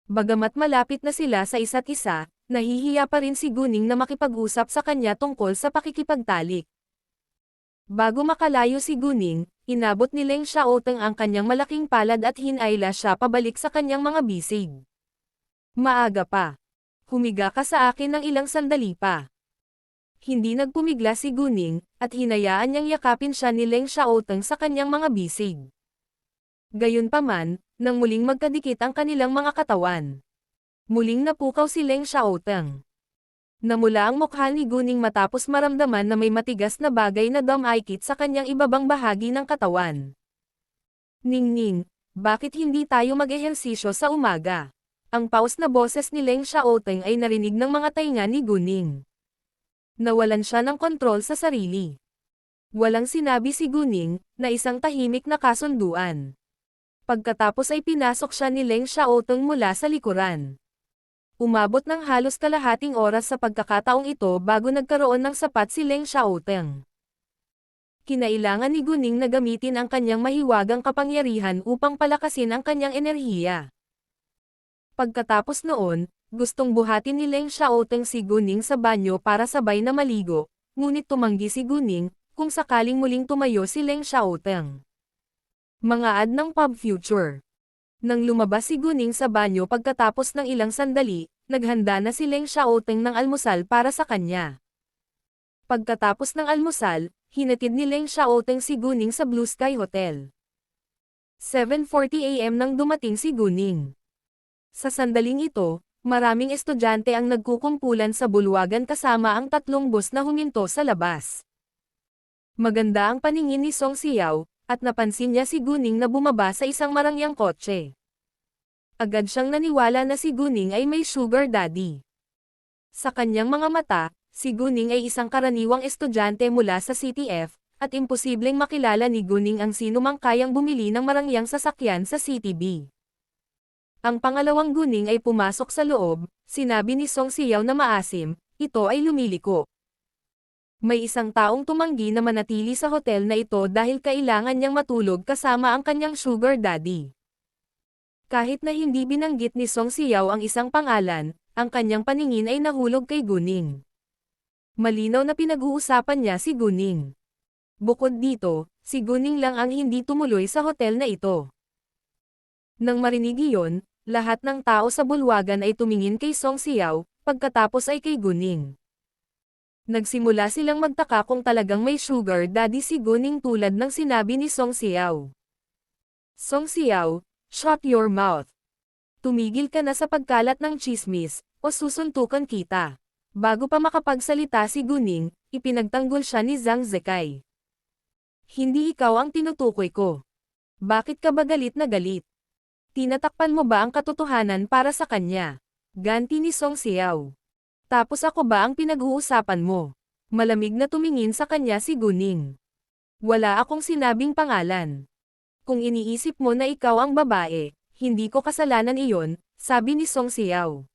Bagamat malapit na sila sa isa't isa, nahihiya pa rin si Guning na makipag-usap sa kanya tungkol sa pakikipagtalik. Bago makalayo si Guning, inabot ni Leng Xiaoteng ang kanyang malaking palad at hinayla siya pabalik sa kanyang mga bisig. Maaga pa. Humiga ka sa akin ng ilang sandali pa. Hindi nagpumigla si Guning, at hinayaan niyang yakapin siya ni Leng Xiaoteng sa kanyang mga bisig. Gayunpaman, nang muling magkadikit ang kanilang mga katawan. Muling napukaw si Leng Xiaoteng. Namula ang mukha ni Guning matapos maramdaman na may matigas na bagay na dumaikit sa kanyang ibabang bahagi ng katawan. Ningning, bakit hindi tayo mag-ehersisyo sa umaga? Ang paus na boses ni Leng Xiaoteng ay narinig ng mga tainga ni Guning. Nawalan siya ng kontrol sa sarili. Walang sinabi si Guning, na isang tahimik na kasunduan. Pagkatapos ay pinasok siya ni Leng Xiaoteng mula sa likuran. Umabot ng halos kalahating oras sa pagkakataong ito bago nagkaroon ng sapat si Leng Xiaoteng. Kinailangan ni Guning na gamitin ang kanyang mahiwagang kapangyarihan upang palakasin ang kanyang enerhiya. Pagkatapos noon, gustong buhatin ni Leng Xiaoteng si Guning sa banyo para sabay na maligo, ngunit tumanggi si Guning, kung sakaling muling tumayo si Leng Xiaoteng. Mga ad ng Pub Future. Nang lumabas si Guning sa banyo pagkatapos ng ilang sandali, naghanda na si Leng Xiaoteng ng almusal para sa kanya. Pagkatapos ng almusal, hinatid ni Leng Xiaoteng si Guning sa Blue Sky Hotel. 7:40 AM nang dumating si Guning. Sa sandaling ito, maraming estudyante ang nagkukumpulan sa bulwagan kasama ang 3 bus na huminto sa labas. Maganda ang paningin ni Song Xiao, at napansin niya si Guning na bumaba sa isang marangyang kotse. Agad siyang naniwala na si Guning ay may sugar daddy. Sa kanyang mga mata, si Guning ay isang karaniwang estudyante mula sa CTF, at imposibleng makilala ni Guning ang sinumang kayang bumili ng marangyang sasakyan sa CTB. Ang pangalawang Guning ay pumasok sa loob, sinabi ni Song Xiao na maasim, ito ay lumiliko. May isang taong tumanggi na manatili sa hotel na ito dahil kailangan niyang matulog kasama ang kanyang sugar daddy. Kahit na hindi binanggit ni Song Xiao ang isang pangalan, ang kanyang paningin ay nahulog kay Guning. Malinaw na pinag-uusapan niya si Guning. Bukod dito, si Guning lang ang hindi tumuloy sa hotel na ito. Nang marinig iyon, lahat ng tao sa bulwagan ay tumingin kay Song Xiao, pagkatapos ay kay Guning. Nagsimula silang magtaka kung talagang may sugar daddy si Guning tulad ng sinabi ni Song Xiao. Song Xiao, shut your mouth. Tumigil ka na sa pagkalat ng chismis, o susuntukan kita. Bago pa makapagsalita si Guning, ipinagtanggol siya ni Zhang Zekai. Hindi ikaw ang tinutukoy ko. Bakit ka ba galit na galit? Tinatakpan mo ba ang katotohanan para sa kanya? Ganti ni Song Xiao. Tapos ako ba ang pinag-uusapan mo? Malamig na tumingin sa kanya si Guning. Wala akong sinabing pangalan. Kung iniisip mo na ikaw ang babae, hindi ko kasalanan iyon, sabi ni Song Xiao.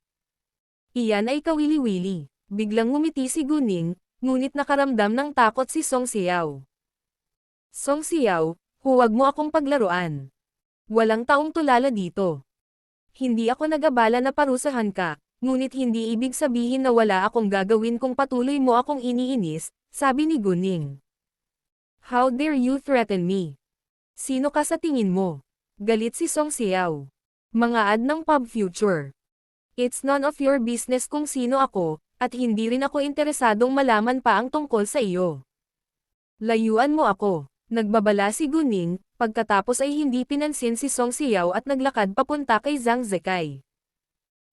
Iyan ay kawili-wili. Biglang ngumiti si Guning, ngunit nakaramdam ng takot si Song Xiao. Song Xiao, huwag mo akong paglaruan. Walang taong tulala dito. Hindi ako nag-abala na parusahan ka, ngunit hindi ibig sabihin na wala akong gagawin kung patuloy mo akong iniinis, sabi ni Guning. How dare you threaten me? Sino ka sa tingin mo? Galit si Song Xiao. Mga ad ng Pub Future. It's none of your business kung sino ako, at hindi rin ako interesadong malaman pa ang tungkol sa iyo. Layuan mo ako. Nagbabala si Guning, pagkatapos ay hindi pinansin si Song Xiao at naglakad papunta kay Zhang Zekai.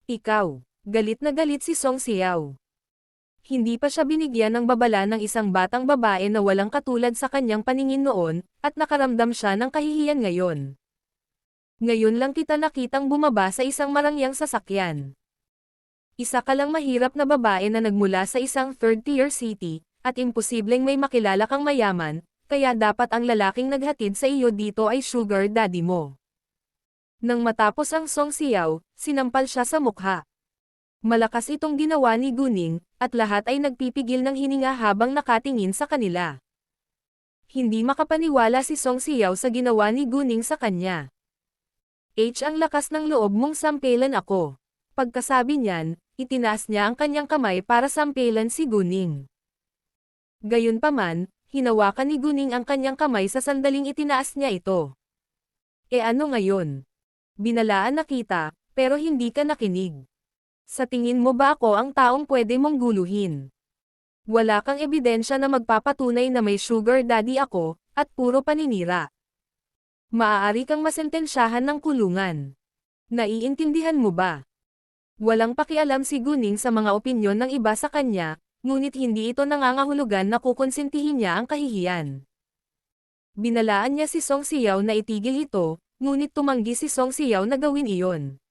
Ikaw, galit na galit si Song Xiao. Hindi pa siya binigyan ng babala ng isang batang babae na walang katulad sa kanyang paningin noon, at nakaramdam siya ng kahihiyan ngayon. Ngayon lang kita nakitang bumaba sa isang marangyang sasakyan. Isa ka lang mahirap na babae na nagmula sa isang third-tier city, at imposibleng may makilala kang mayaman, kaya dapat ang lalaking naghatid sa iyo dito ay sugar daddy mo. Nang matapos ang Song Xiao, sinampal siya sa mukha. Malakas itong ginawa ni Guning, at lahat ay nagpipigil ng hininga habang nakatingin sa kanila. Hindi makapaniwala si Song Xiao sa ginawa ni Guning sa kanya. Ang lakas ng loob mong sampelan ako. Pagkasabi niyan, itinaas niya ang kanyang kamay para sampelan si Guning. Gayunpaman, hinawakan ni Guning ang kanyang kamay sa sandaling itinaas niya ito. Ano ngayon? Binalaan na kita, pero hindi ka nakinig. Sa tingin mo ba ako ang taong pwede mong guluhin? Wala kang ebidensya na magpapatunay na may sugar daddy ako, at puro paninira. Maaari kang masentensyahan ng kulungan. Naiintindihan mo ba? Walang pakialam si Guning sa mga opinyon ng iba sa kanya, ngunit hindi ito nangangahulugan na kukonsentihin niya ang kahihiyan. Binalaan niya si Song Xiao na itigil ito, ngunit tumanggi si Song Xiao na gawin iyon.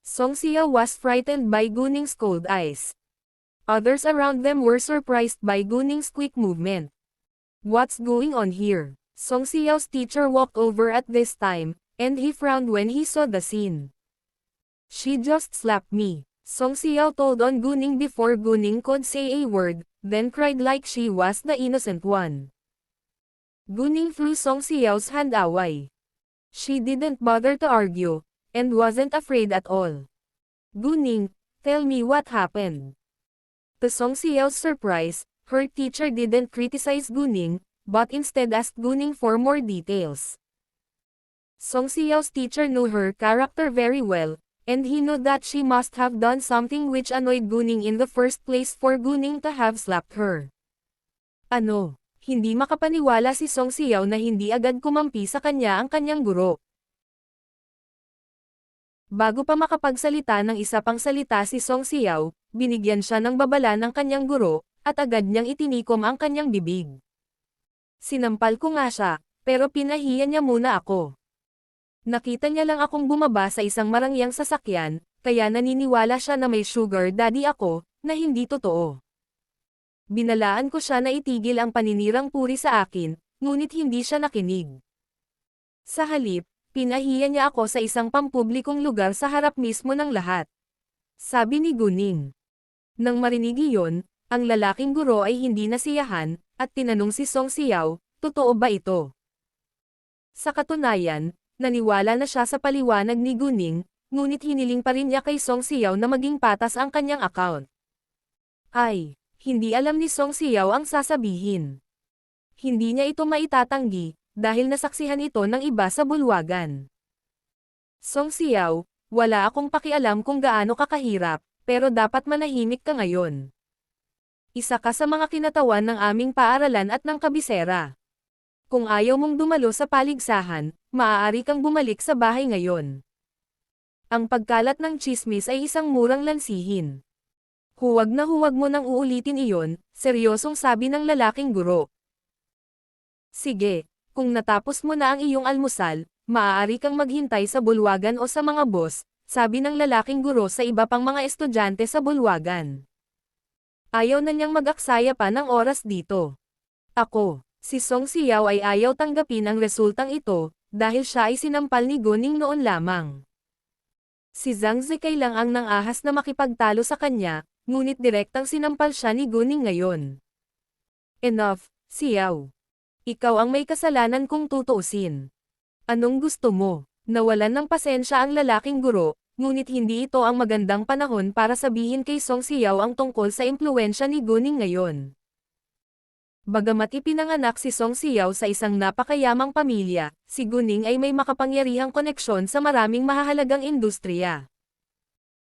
Song Xiao was frightened by Guning's cold eyes. Others around them were surprised by Guning's quick movement. What's going on here? Song Xiao's teacher walked over at this time, and he frowned when he saw the scene. She just slapped me, Song Xiao told on Guning before Guning could say a word, then cried like she was the innocent one. Guning threw Song Xiao's hand away. She didn't bother to argue, and wasn't afraid at all. Guning, tell me what happened. To Song Xiao's surprise, her teacher didn't criticize Guning, but instead asked Guning for more details. Song Xiao's teacher knew her character very well, and he knew that she must have done something which annoyed Guning in the first place for Guning to have slapped her. Hindi makapaniwala si Song Xiao na hindi agad kumampi sa kanya ang kanyang guro. Bago pa makapagsalita ng isa pang salita si Song Xiao, binigyan siya ng babala ng kanyang guro, at agad niyang itinikom ang kanyang bibig. Sinampal ko nga siya, pero pinahiya niya muna ako. Nakita niya lang akong bumaba sa isang marangyang sasakyan, kaya naniniwala siya na may sugar daddy ako, na hindi totoo. Binalaan ko siya na itigil ang paninirang puri sa akin, ngunit hindi siya nakinig. Sa halip, pinahiya niya ako sa isang pampublikong lugar sa harap mismo ng lahat. Sabi ni Guning. Nang marinig iyon, ang lalaking guro ay hindi nasiyahan, at tinanong si Song Xiao, totoo ba ito? Sa katunayan, naniwala na siya sa paliwanag ni Guning, ngunit hiniling pa rin niya kay Song Xiao na maging patas ang kanyang account. Hindi alam ni Song Xiao ang sasabihin. Hindi niya ito maitatanggi, dahil nasaksihan ito ng iba sa bulwagan. Song Xiao, wala akong pakialam kung gaano kakahirap, pero dapat manahimik ka ngayon. Isa ka sa mga kinatawan ng aming paaralan at ng kabisera. Kung ayaw mong dumalo sa paligsahan, maaari kang bumalik sa bahay ngayon. Ang pagkalat ng tsismis ay isang murang lansihin. Huwag mo nang uulitin iyon, seryosong sabi ng lalaking guro. Sige, kung natapos mo na ang iyong almusal, maaari kang maghintay sa bulwagan o sa mga boss, sabi ng lalaking guro sa iba pang mga estudyante sa bulwagan. Ayaw na niyang mag-aksaya pa ng oras dito. Si Song Xiao ay ayaw tanggapin ang resultang ito, dahil siya ay sinampal ni Guning noon lamang. Si Zhang Zikai lang ang nang-ahas na makipagtalo sa kanya, ngunit direktang sinampal siya ni Guning ngayon. Enough, Xiao. Ikaw ang may kasalanan kung tutuusin. Anong gusto mo? Nawalan ng pasensya ang lalaking guro, ngunit hindi ito ang magandang panahon para sabihin kay Song Xiao ang tungkol sa impluwensya ni Guning ngayon. Bagamat ipinanganak si Song Xiao sa isang napakayamang pamilya, si Guning ay may makapangyarihang koneksyon sa maraming mahahalagang industriya.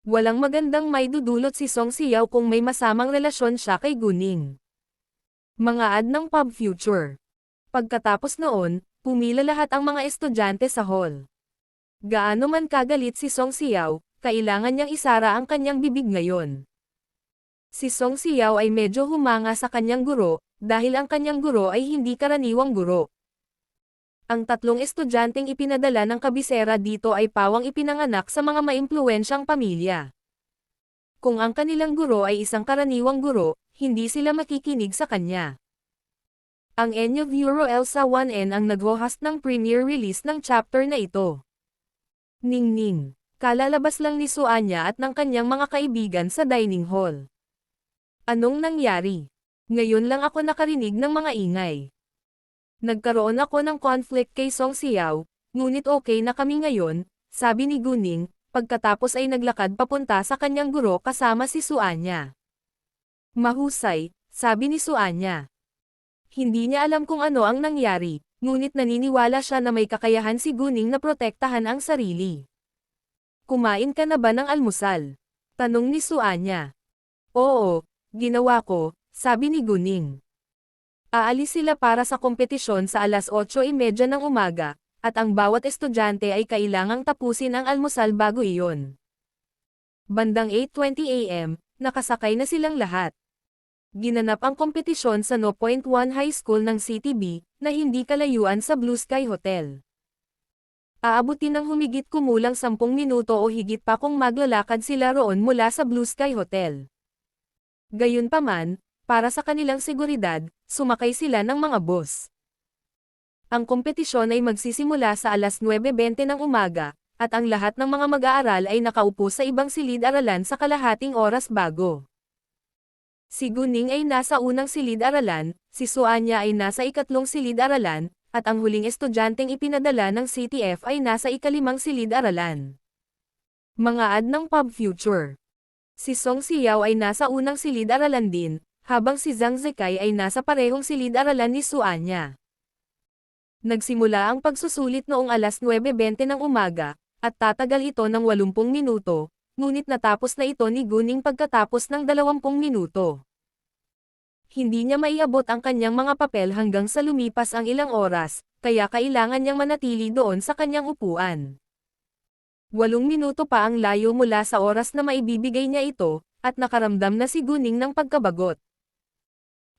Walang magandang maidudulot si Song Xiao kung may masamang relasyon siya kay Guning. Mga ad ng pub future. Pagkatapos noon, pumila lahat ang mga estudyante sa hall. Gaano man kagalit si Song Xiao, kailangan niyang isara ang kanyang bibig ngayon. Si Song Xiao ay medyo humanga sa kanyang guro, dahil ang kanyang guro ay hindi karaniwang guro. Ang tatlong estudyanteng ipinadala ng kabisera dito ay pawang ipinanganak sa mga maimpluwensyang pamilya. Kung ang kanilang guro ay isang karaniwang guro, hindi sila makikinig sa kanya. Ang Enyo Bureau Elsa 1N ang nag-host ng premiere release ng chapter na ito. Ningning. Kalalabas lang ni Suanya at ng kanyang mga kaibigan sa dining hall. Anong nangyari? Ngayon lang ako nakarinig ng mga ingay. Nagkaroon ako ng conflict kay Song Xiao, ngunit okay na kami ngayon, sabi ni Guning, pagkatapos ay naglakad papunta sa kanyang guro kasama si Suanya. Mahusay, sabi ni Suanya. Hindi niya alam kung ano ang nangyari, ngunit naniniwala siya na may kakayahan si Guning na protektahan ang sarili. Kumain ka na ba ng almusal? Tanong ni Suanya. Oo, ginawa ko, sabi ni Guning. Aalis sila para sa kompetisyon sa alas 8:30 ng umaga, at ang bawat estudyante ay kailangang tapusin ang almusal bago iyon. Bandang 8:20 AM, nakasakay na silang lahat. Ginanap ang kompetisyon sa No. 1 High School ng CTB, na hindi kalayuan sa Blue Sky Hotel. Aabutin ng humigit kumulang 10 minuto o higit pa kung maglalakad sila roon mula sa Blue Sky Hotel. Gayunpaman, para sa kanilang seguridad, sumakay sila ng mga bus. Ang kompetisyon ay magsisimula sa alas 9:20 ng umaga, at ang lahat ng mga mag-aaral ay nakaupo sa ibang silid-aralan sa kalahating oras bago. Si Guning ay nasa unang silid-aralan, si Suanya ay nasa ikatlong silid-aralan, at ang huling estudyanteng ipinadala ng CTF ay nasa ikalimang silid-aralan. Mga ad ng pub future. Si Song Xiao ay nasa unang silid-aralan din, habang si Zhang Zikai ay nasa parehong silid-aralan ni Suanya. Nagsimula ang pagsusulit noong alas 9:20 ng umaga, at tatagal ito ng 80 minuto, ngunit natapos na ito ni Guning pagkatapos ng 20 minuto. Hindi niya maiabot ang kanyang mga papel hanggang sa lumipas ang ilang oras, kaya kailangan niyang manatili doon sa kanyang upuan. 8 minuto pa ang layo mula sa oras na maibibigay niya ito, at nakaramdam na si Guning ng pagkabagot.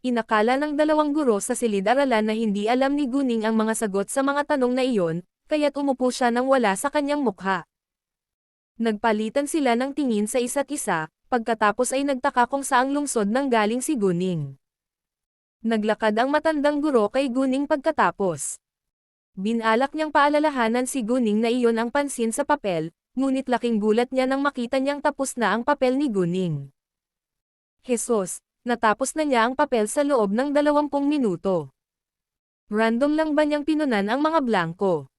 Inakala ng dalawang guro sa silid-aralan na hindi alam ni Guning ang mga sagot sa mga tanong na iyon, kaya't umupo siya nang wala sa kanyang mukha. Nagpalitan sila ng tingin sa isa't isa, pagkatapos ay nagtaka kung saang lungsod nang galing si Guning. Naglakad ang matandang guro kay Guning pagkatapos. Binalak niyang paalalahanan si Guning na iyon ang pansin sa papel, ngunit laking gulat niya nang makita niyang tapos na ang papel ni Guning. Jesus, natapos na niya ang papel sa loob ng 20 minuto. Random lang ba niyang pinunan ang mga blanko?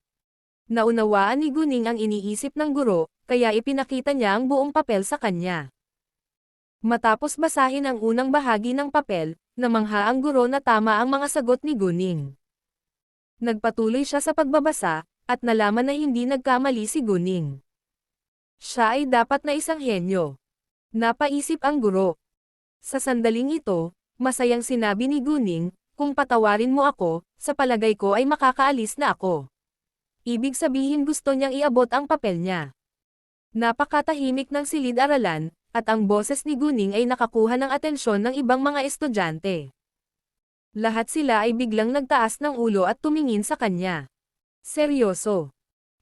Naunawaan ni Guning ang iniisip ng guro, kaya ipinakita niya ang buong papel sa kanya. Matapos basahin ang unang bahagi ng papel, namangha ang guro na tama ang mga sagot ni Guning. Nagpatuloy siya sa pagbabasa, at nalaman na hindi nagkamali si Guning. Siya ay dapat na isang henyo. Napaisip ang guro. Sa sandaling ito, masayang sinabi ni Guning, kung patawarin mo ako, sa palagay ko ay makakaalis na ako. Ibig sabihin gusto niyang iabot ang papel niya. Napakatahimik ng silid-aralan, at ang boses ni Guning ay nakakuha ng atensyon ng ibang mga estudyante. Lahat sila ay biglang nagtaas ng ulo at tumingin sa kanya. Seryoso.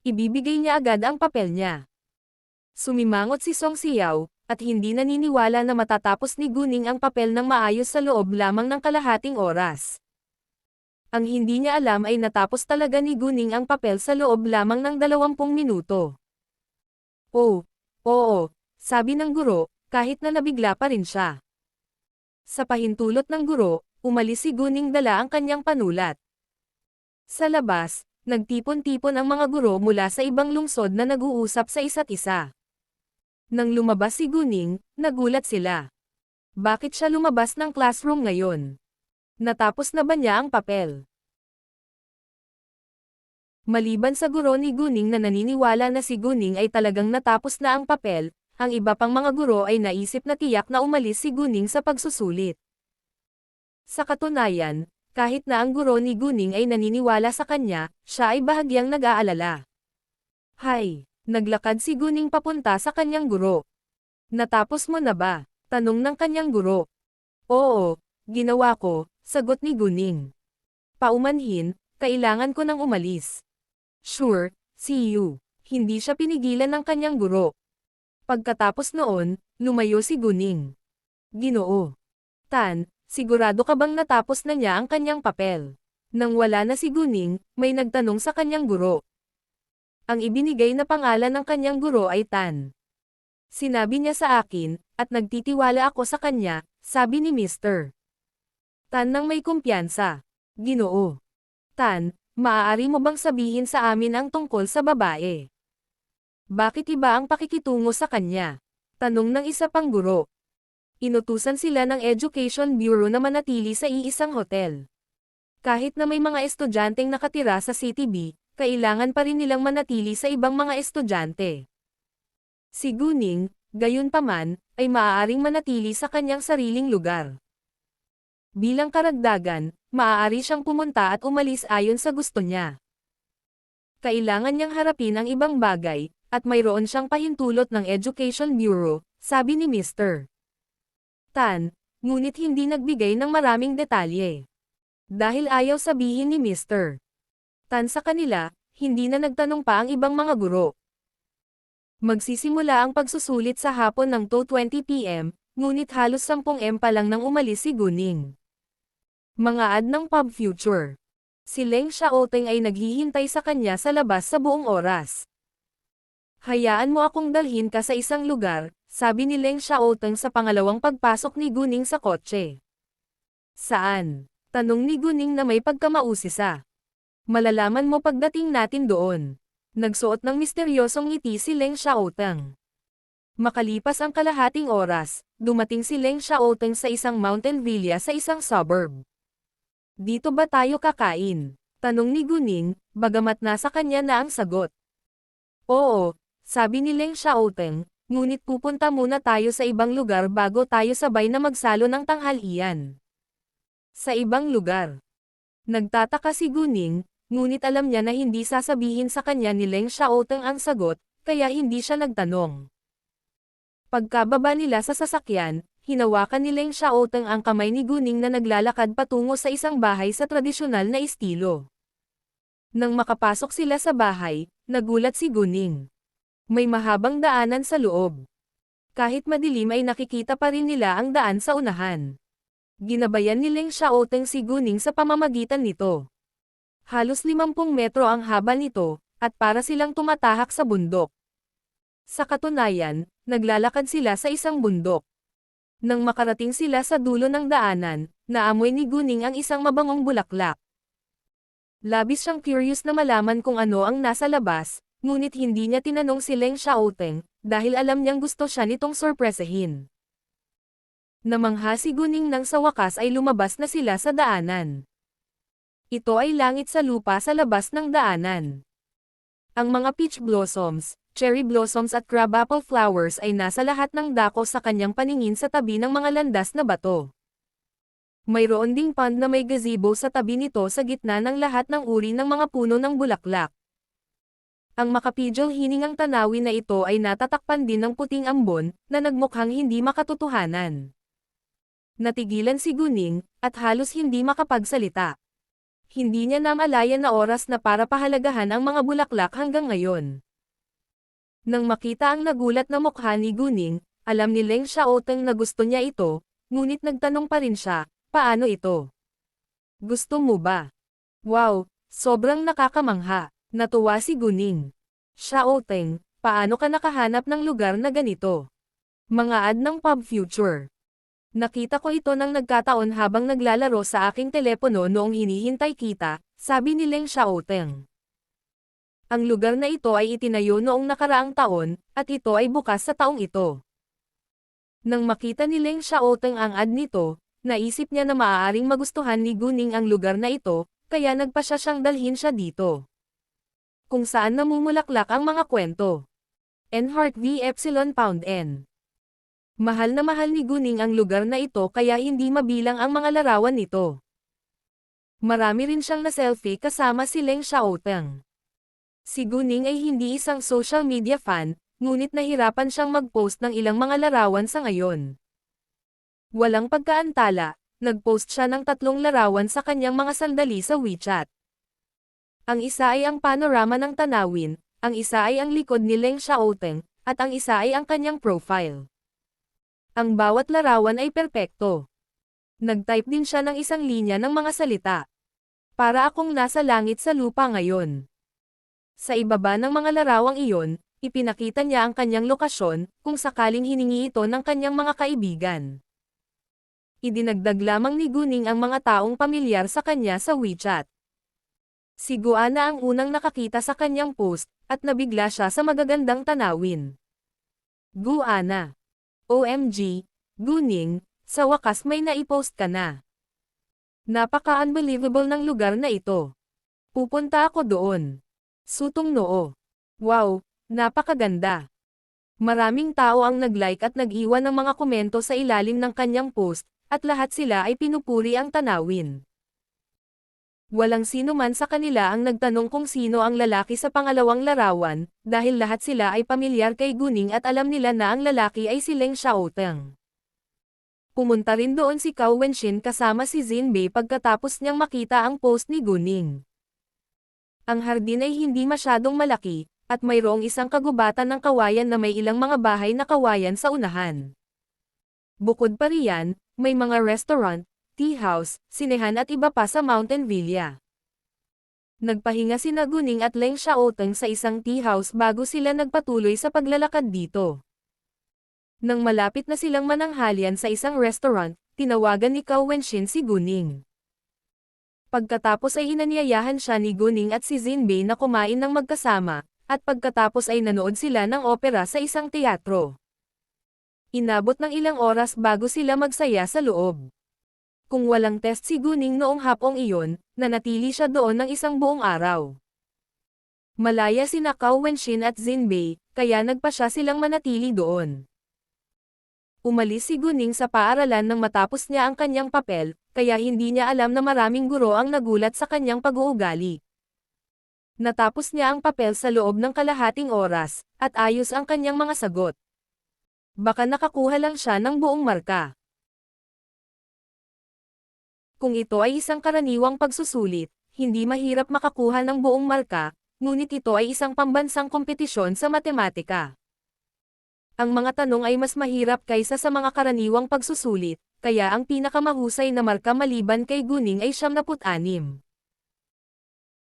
Ibibigay niya agad ang papel niya. Sumimangot si Song Xiao, at hindi naniniwala na matatapos ni Guning ang papel ng maayos sa loob lamang ng kalahating oras. Ang hindi niya alam ay natapos talaga ni Guning ang papel sa loob lamang ng 20 minuto. Oh, oo, sabi ng guro, kahit na nabigla pa rin siya. Sa pahintulot ng guro, umalis si Guning dala ang kanyang panulat. Sa labas, nagtipon-tipon ang mga guro mula sa ibang lungsod na nag-uusap sa isa't isa. Nang lumabas si Guning, nagulat sila. Bakit siya lumabas ng classroom ngayon? Natapos na ba niya ang papel? Maliban sa guro ni Guning na naniniwala na si Guning ay talagang natapos na ang papel, ang iba pang mga guro ay naisip na tiyak na umalis si Guning sa pagsusulit. Sa katunayan, kahit na ang guro ni Guning ay naniniwala sa kanya, siya ay bahagyang nag-aalala. Hay, naglakad si Guning papunta sa kanyang guro. Natapos mo na ba? Tanong ng kanyang guro. Oo, ginawa ko, sagot ni Guning. Paumanhin, kailangan ko nang umalis. Sure, see you. Hindi siya pinigilan ng kanyang guro. Pagkatapos noon, lumayo si Guning. Ginoo. Tan, sigurado ka bang natapos na niya ang kanyang papel? Nang wala na si Guning, may nagtanong sa kanyang guro. Ang ibinigay na pangalan ng kanyang guro ay Tan. Sinabi niya sa akin, at nagtitiwala ako sa kanya, sabi ni Mr. Tan nang may kumpiyansa. Ginoo. Tan, maaari mo bang sabihin sa amin ang tungkol sa babae? Bakit iba ang pakikitungo sa kanya? Tanong ng isa pang guro. Inutusan sila ng Education Bureau na manatili sa iisang hotel. Kahit na may mga estudyanteng nakatira sa CTB, kailangan pa rin nilang manatili sa ibang mga estudyante. Si Guning, gayunpaman, ay maaaring manatili sa kanyang sariling lugar. Bilang karagdagan, maaari siyang pumunta at umalis ayon sa gusto niya. Kailangan niyang harapin ang ibang bagay, at mayroon siyang pahintulot ng Education Bureau, sabi ni Mr. Tan, ngunit hindi nagbigay ng maraming detalye. Dahil ayaw sabihin ni Mr. Tan sa kanila, hindi na nagtanong pa ang ibang mga guro. Magsisimula ang pagsusulit sa hapon ng 2:20 p.m., ngunit halos 10 m pa lang nang umalis si Guning. Mga ad ng Pub Future. Si Leng Xiaoteng ay naghihintay sa kanya sa labas sa buong oras. Hayaan mo akong dalhin ka sa isang lugar, sabi ni Leng Xiaoteng sa pangalawang pagpasok ni Guning sa kotse. Saan? Tanong ni Guning na may pagkamausisa. Malalaman mo pagdating natin doon. Nagsuot ng misteryosong ngiti si Leng Xiaoteng. Makalipas ang kalahating oras, dumating si Leng Xiaoteng sa isang mountain villa sa isang suburb. Dito ba tayo kakain? Tanong ni Guning, bagamat nasa kanya na ang sagot. Oo, sabi ni Leng Xiaoteng, ngunit pupunta muna tayo sa ibang lugar bago tayo sabay na magsalo ng tanghalian. Sa ibang lugar. Nagtataka si Guning, ngunit alam niya na hindi sasabihin sa kanya ni Leng Xiaoteng ang sagot, kaya hindi siya nagtanong. Pagkababa nila sa sasakyan, hinawakan ni Leng Xiaoteng ang kamay ni Guning na naglalakad patungo sa isang bahay sa tradisyonal na estilo. Nang makapasok sila sa bahay, nagulat si Guning. May mahabang daanan sa loob. Kahit madilim ay nakikita pa rin nila ang daan sa unahan. Ginabayan ni Leng Xiaoteng si Guning sa pamamagitan nito. Halos 50 metro ang haba nito, at para silang tumatahak sa bundok. Sa katunayan, naglalakad sila sa isang bundok. Nang makarating sila sa dulo ng daanan, naamoy ni Guning ang isang mabangong bulaklak. Labis siyang curious na malaman kung ano ang nasa labas, ngunit hindi niya tinanong si Leng Xiaoteng, dahil alam niyang gusto siya nitong sorpresahin. Namangha si Guning nang sa wakas ay lumabas na sila sa daanan. Ito ay langit sa lupa sa labas ng daanan. Ang mga peach blossoms, cherry blossoms at crabapple flowers ay nasa lahat ng dako sa kanyang paningin sa tabi ng mga landas na bato. Mayroon ding pond na may gazebo sa tabi nito sa gitna ng lahat ng uri ng mga puno ng bulaklak. Ang makapidyo hiningang tanawin na ito ay natatakpan din ng puting ambon, na nagmukhang hindi makatotohanan. Natigilan si Guning, at halos hindi makapagsalita. Hindi niya namalayan na oras na para pahalagahan ang mga bulaklak hanggang ngayon. Nang makita ang nagulat na mukha ni Guning, alam ni Leng Xiaoteng na gusto niya ito, ngunit nagtanong pa rin siya, paano ito? Gusto mo ba? Wow, sobrang nakakamangha. Natuwa si Guning. Xiaoteng, paano ka nakahanap ng lugar na ganito? Mga ad ng Pub Future. Nakita ko ito nang nagkataon habang naglalaro sa aking telepono noong hinihintay kita, sabi ni Leng Xiaoteng. Ang lugar na ito ay itinayo noong nakaraang taon, at ito ay bukas sa taong ito. Nang makita ni Leng Xiaoteng ang ad nito, naisip niya na maaaring magustuhan ni Guning ang lugar na ito, kaya nagpasya siyang dalhin siya dito. Kung saan namumulaklak ang mga kwento. Enhart v Epsilon Pound N. Mahal na mahal ni Guning ang lugar na ito kaya hindi mabilang ang mga larawan nito. Marami rin siyang na-selfie kasama si Leng Xiaoteng. Si Guning ay hindi isang social media fan, ngunit nahirapan siyang mag-post ng ilang mga larawan sa ngayon. Walang pagkaantala, nag-post siya ng 3 larawan sa kanyang mga sandali sa WeChat. Ang isa ay ang panorama ng tanawin, ang isa ay ang likod ni Leng Xiaoteng, at ang isa ay ang kanyang profile. Ang bawat larawan ay perpekto. Nag-type din siya ng isang linya ng mga salita. Para akong nasa langit sa lupa ngayon. Sa ibaba ng mga larawang iyon, ipinakita niya ang kanyang lokasyon, kung sakaling hiningi ito ng kanyang mga kaibigan. Idinagdag lamang ni Guning ang mga taong pamilyar sa kanya sa WeChat. Si Guana ang unang nakakita sa kanyang post, at nabigla siya sa magagandang tanawin. Guana. OMG, Guning, sa wakas may naipost ka na. Napaka-unbelievable ng lugar na ito. Pupunta ako doon. Sutong noo. Wow, napakaganda. Maraming tao ang nag-like at nag-iwan ng mga komento sa ilalim ng kanyang post, at lahat sila ay pinupuri ang tanawin. Walang sino man sa kanila ang nagtanong kung sino ang lalaki sa pangalawang larawan, dahil lahat sila ay pamilyar kay Guning at alam nila na ang lalaki ay si Leng Xiaoteng. Pumunta rin doon si Cao Wenxin kasama si Jinbei pagkatapos niyang makita ang post ni Guning. Ang hardin ay hindi masyadong malaki, at mayroong isang kagubatan ng kawayan na may ilang mga bahay na kawayan sa unahan. Bukod pa riyan, may mga restaurant, tea house, sinehan at iba pa sa Mountain Villa. Nagpahinga sina Guning at Leng Xiaoteng sa isang tea house bago sila nagpatuloy sa paglalakad dito. Nang malapit na silang mananghalian sa isang restaurant, tinawagan ni Cao Wenxin si Guning. Pagkatapos ay inanyayahan siya ni Guning at si Jinbei na kumain ng magkasama, at pagkatapos ay nanood sila ng opera sa isang teatro. Inabot ng ilang oras bago sila magsaya sa loob. Kung walang test si Guning noong hapong iyon, nanatili siya doon ng isang buong araw. Malaya sina Cao Wenxin at Jinbei, kaya nagpasya silang manatili doon. Umalis si Guning sa paaralan nang matapos niya ang kanyang papel, kaya hindi niya alam na maraming guro ang nagulat sa kanyang pag-uugali. Natapos niya ang papel sa loob ng kalahating oras, at ayos ang kanyang mga sagot. Baka nakakuha lang siya ng buong marka. Kung ito ay isang karaniwang pagsusulit, hindi mahirap makakuha ng buong marka, ngunit ito ay isang pambansang kompetisyon sa matematika. Ang mga tanong ay mas mahirap kaysa sa mga karaniwang pagsusulit, kaya ang pinakamahusay na marka maliban kay Guning ay 76.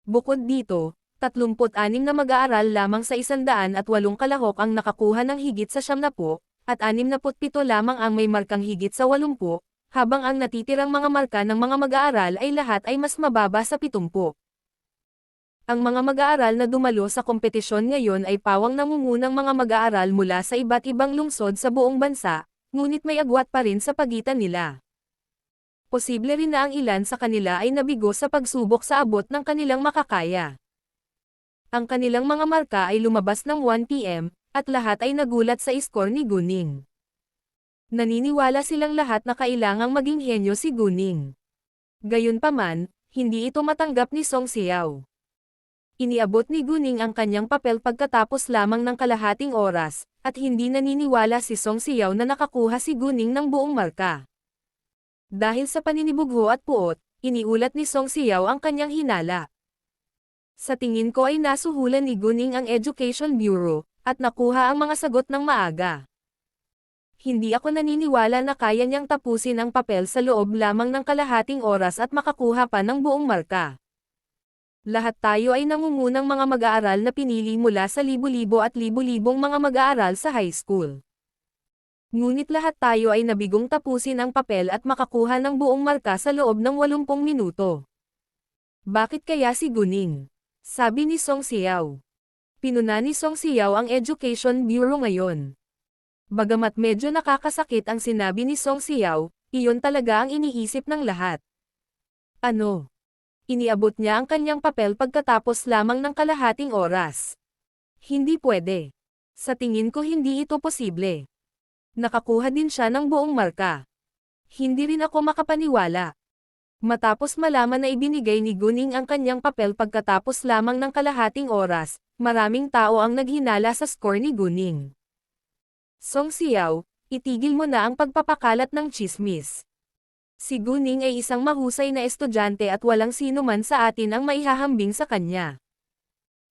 Bukod dito, 36 na mag-aaral lamang sa 108 kalahok ang nakakuha ng higit sa 70, at 67 lamang ang may markang higit sa 80, habang ang natitirang mga marka ng mga mag-aaral ay lahat ay mas mababa sa 70. Ang mga mag-aaral na dumalo sa kompetisyon ngayon ay pawang nangungunang mga mag-aaral mula sa iba't ibang lungsod sa buong bansa, ngunit may agwat pa rin sa pagitan nila. Posible rin na ang ilan sa kanila ay nabigo sa pagsubok sa abot ng kanilang makakaya. Ang kanilang mga marka ay lumabas ng 1 PM, at lahat ay nagulat sa score ni Guning. Naniniwala silang lahat na kailangang maging henyo si Guning. Gayunpaman, hindi ito matanggap ni Song Xiao. Iniabot ni Guning ang kanyang papel pagkatapos lamang ng kalahating oras, at hindi naniniwala si Song Xiao na nakakuha si Guning ng buong marka. Dahil sa paninibugho at puot, iniulat ni Song Xiao ang kanyang hinala. Sa tingin ko ay nasuhulan ni Guning ang Education Bureau, at nakuha ang mga sagot ng maaga. Hindi ako naniniwala na kaya niyang tapusin ang papel sa loob lamang ng kalahating oras at makakuha pa ng buong marka. Lahat tayo ay nangungunang mga mag-aaral na pinili mula sa libo-libo at libo-libong mga mag-aaral sa high school. Ngunit lahat tayo ay nabigong tapusin ang papel at makakuha ng buong marka sa loob ng 80 minuto. Bakit kaya si Guning? Sabi ni Song Xiao. Pinuna ni Song Xiao ang Education Bureau ngayon. Bagamat medyo nakakasakit ang sinabi ni Song Xiao, iyon talaga ang iniisip ng lahat. Ano? Iniabot niya ang kanyang papel pagkatapos lamang ng kalahating oras. Hindi pwede. Sa tingin ko hindi ito posible. Nakakuha din siya ng buong marka. Hindi rin ako makapaniwala. Matapos malaman na ibinigay ni Guning ang kanyang papel pagkatapos lamang ng kalahating oras, maraming tao ang naghinala sa score ni Guning. Song Xiao, itigil mo na ang pagpapakalat ng tsismis. Si Guning ay isang mahusay na estudyante at walang sino man sa atin ang maihahambing sa kanya.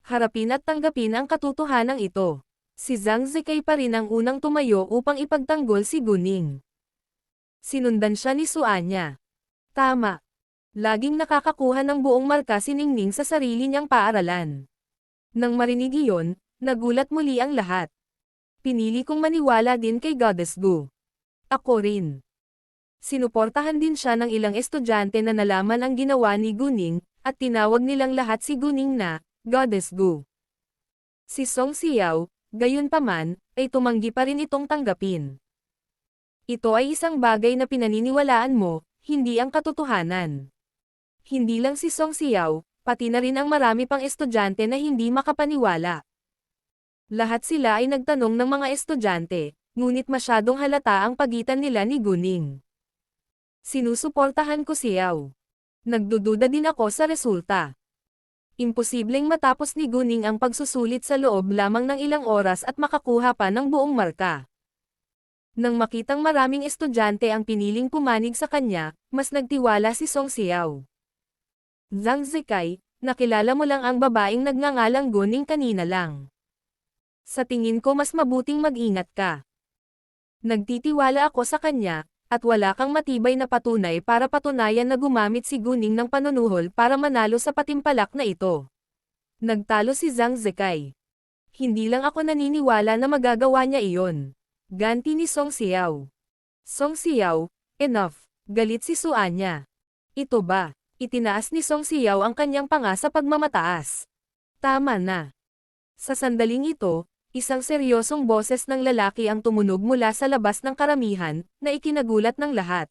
Harapin at tanggapin ang katotohanan ito. Si Zhang Zikai pa rin ang unang tumayo upang ipagtanggol si Guning. Sinundan siya ni Suanya. Tama. Laging nakakakuha ng buong marka si Ningning sa sarili niyang paaralan. Nang marinig iyon, nagulat muli ang lahat. Pinili kong maniwala din kay Goddess Gu. Ako rin. Sinuportahan din siya ng ilang estudyante na nalaman ang ginawa ni Guning, at tinawag nilang lahat si Guning na Goddess Gu. Si Song Xiao, gayunpaman, ay tumanggi pa rin itong tanggapin. Ito ay isang bagay na pinaniniwalaan mo, hindi ang katotohanan. Hindi lang si Song Xiao, pati na rin ang marami pang estudyante na hindi makapaniwala. Lahat sila ay nagtanong ng mga estudyante, ngunit masyadong halata ang pagitan nila ni Guning. Sinusuportahan ko Xiao. Nagdududa din ako sa resulta. Imposibleng matapos ni Guning ang pagsusulit sa loob lamang ng ilang oras at makakuha pa ng buong marka. Nang makitang maraming estudyante ang piniling pumanig sa kanya, mas nagtiwala si Song Xiao. Zhang Zikai, nakilala mo lang ang babaeng nagngangalang Guning kanina lang. Sa tingin ko mas mabuting mag-ingat ka. Nagtitiwala ako sa kanya, at wala kang matibay na patunay para patunayan na gumamit si Guning ng panunuhol para manalo sa patimpalak na ito. Nagtalo si Zhang Zikai. Hindi lang ako naniniwala na magagawa niya iyon. Ganti ni Song Xiao. Song Xiao, enough, galit si Suanya. Ito ba? Itinaas ni Song Xiao ang kanyang panga sa pagmamataas. Tama na. Sa sandaling ito, isang seryosong boses ng lalaki ang tumunog mula sa labas ng karamihan, na ikinagulat ng lahat.